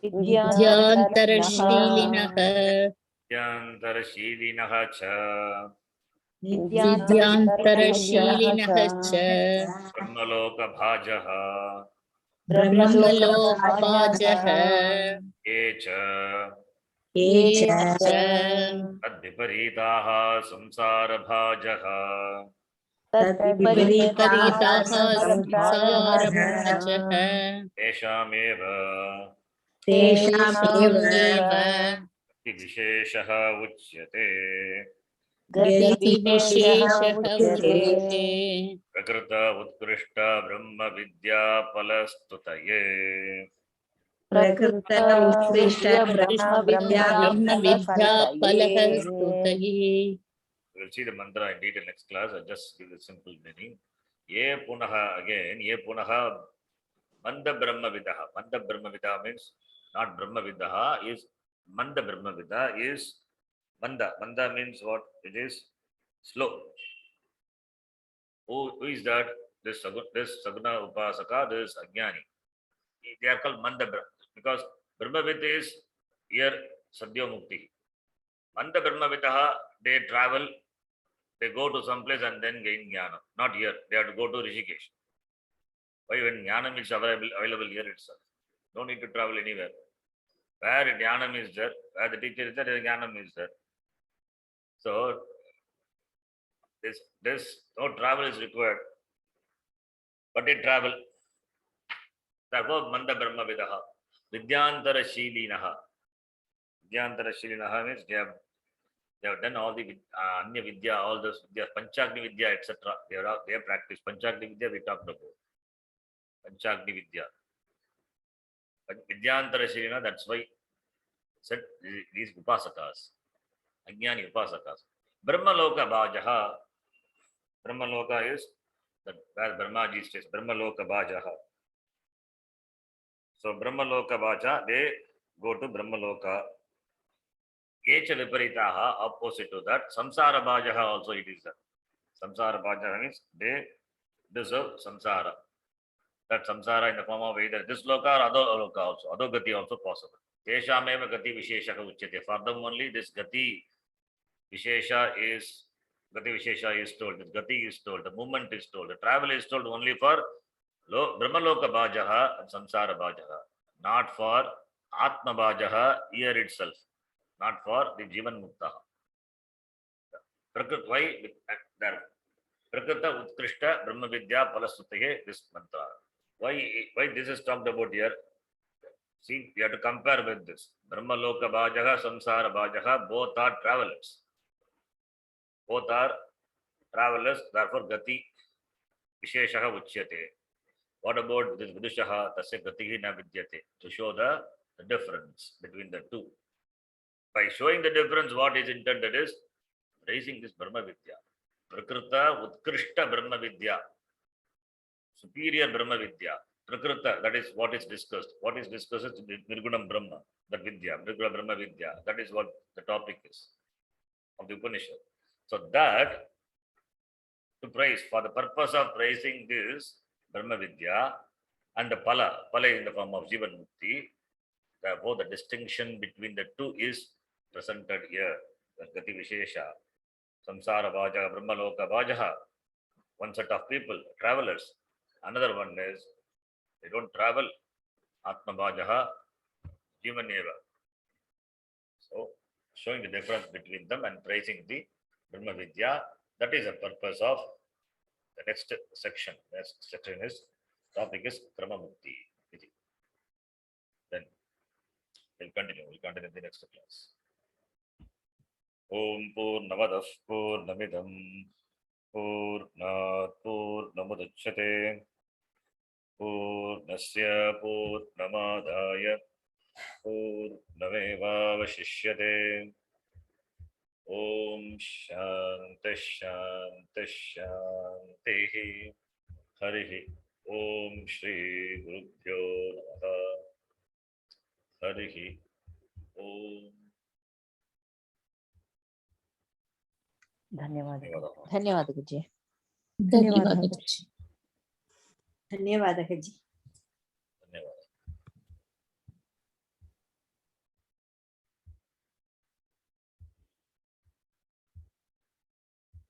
Vidyantarashilinaha vidyantara shilinaha cha Vidyantarashilinaha cha brahmaloka bhajaha Brahmalokabajaha ye cha ye cha tadviparitaha samsara bhajaha Viparitaha samsara samsarabhajaha teshameva Teshameva visheshaha uchyate Gatividesheshaha uchyate prakrita utkrishta brahma vidya palastutaye. prakrita utkrishta Brahma vidya palaha stutaye. We will see the mantra in detail next class. I'll just give the simple meaning. Ye punaha again. Ye punaha manda brahma vidaha. Manda brahma vidaha means not brahma vidaha is manda brahma vidaha is manda. Manda means what? It is slow. Who is that? This Saguna Upasaka, this Ajnani. They are called Manda Brahma because Brahmavid is here Sadhya Mukti. Manda Brahmavitaha, they travel, they go to some place and then gain Jnana. Not here, they have to go to Rishikesh. Why? When Jnanam is available here itself. No need to travel anywhere. Where Jnanam is there, where the teacher is there, Jnanam is there. So, this no travel is required. But they travel. Therefore, Manda Brahma Vidaha. Vidyantara Shilinaha. Vidyantara Shilinaha means they have done all the Anya Vidya, all those Vidya, Panchagni Vidya, etc. They have practiced. Panchagni Vidya we talked about. Panchagni Vidya. But Vidyantara Shilina, that's why said these Upasakas. Ajnani Upasakas. Brahma Loka Bhajaha. Brahma Loka is that where Brahmaji stays. Brahma Loka Bhajaha. So Brahma Loka Bhaja, they go to Brahma Loka. Kecha Viparitaha, opposite to that. Samsara Bhajaha also it is that. Samsara Bhajaha means they deserve samsara. That samsara in the form of either this loka or other loka also. Other gati also possible. Teshameva gati visheshaka uchyate. For them only this gati vishesha is told. This gati is told. The movement is told. The travel is told only for Brahmaloka Bhajaha and Samsara Bhajaha. Not for Atma Bhajaha here itself. Not for the Jivan Muktaha. Why? There. Prakrita Utkrishta Brahma Vidya Palastutaye, this mantra. Why this is talked about here? See, we have to compare with this. Brahma Loka Bhajaha, Samsara Bhajaha, both are travelers. Both are travelers, therefore Gati Visheshaha Uchyate. What about this Vidushaha, Tasya Gatihi Na Vidyate? To show the difference between the two. By showing the difference, what is intended is raising this Brahma Vidya. Prakrita Utkrishta Brahma Vidya. Superior Brahma Vidya. Prakrita, that is what is discussed. What is discussed is Nirgunam Brahma, that Vidya, Nirguna Brahma Vidya. That is what the topic is of the Upanishad. So that, to praise, for the purpose of praising this Brahma Vidya, and the pala in the form of Jivan Mukti. Therefore, the distinction between the two is presented here. The Gati Vishesha, Samsara Vaja, Brahmaloka Vajaha. One set of people, travelers. Another one is they don't travel. Atma Vajaha, Jivaneva. So, showing the difference between them and praising the Brahma Vidya. That is the purpose of the next section. Next section is topic is Krama Mukti. Then we'll continue in the next class. Om Purnamadav Purnamidam Purnat Purnamudachyate Purnasya Purnamadaya Purnamevavashishyate. Om Shanti Shanti Shanti. Harihi Om Shri Gurubhyo Namaha. Harihi Om. ಧನ್ಯವಾದಗಳು. ಧನ್ಯವಾದ ಗುರುಜಿ. ಧನ್ಯವಾದ. ಧನ್ಯವಾದ ಗುರುಜಿ. ಧನ್ಯವಾದ ಅಜ್ಜಿ.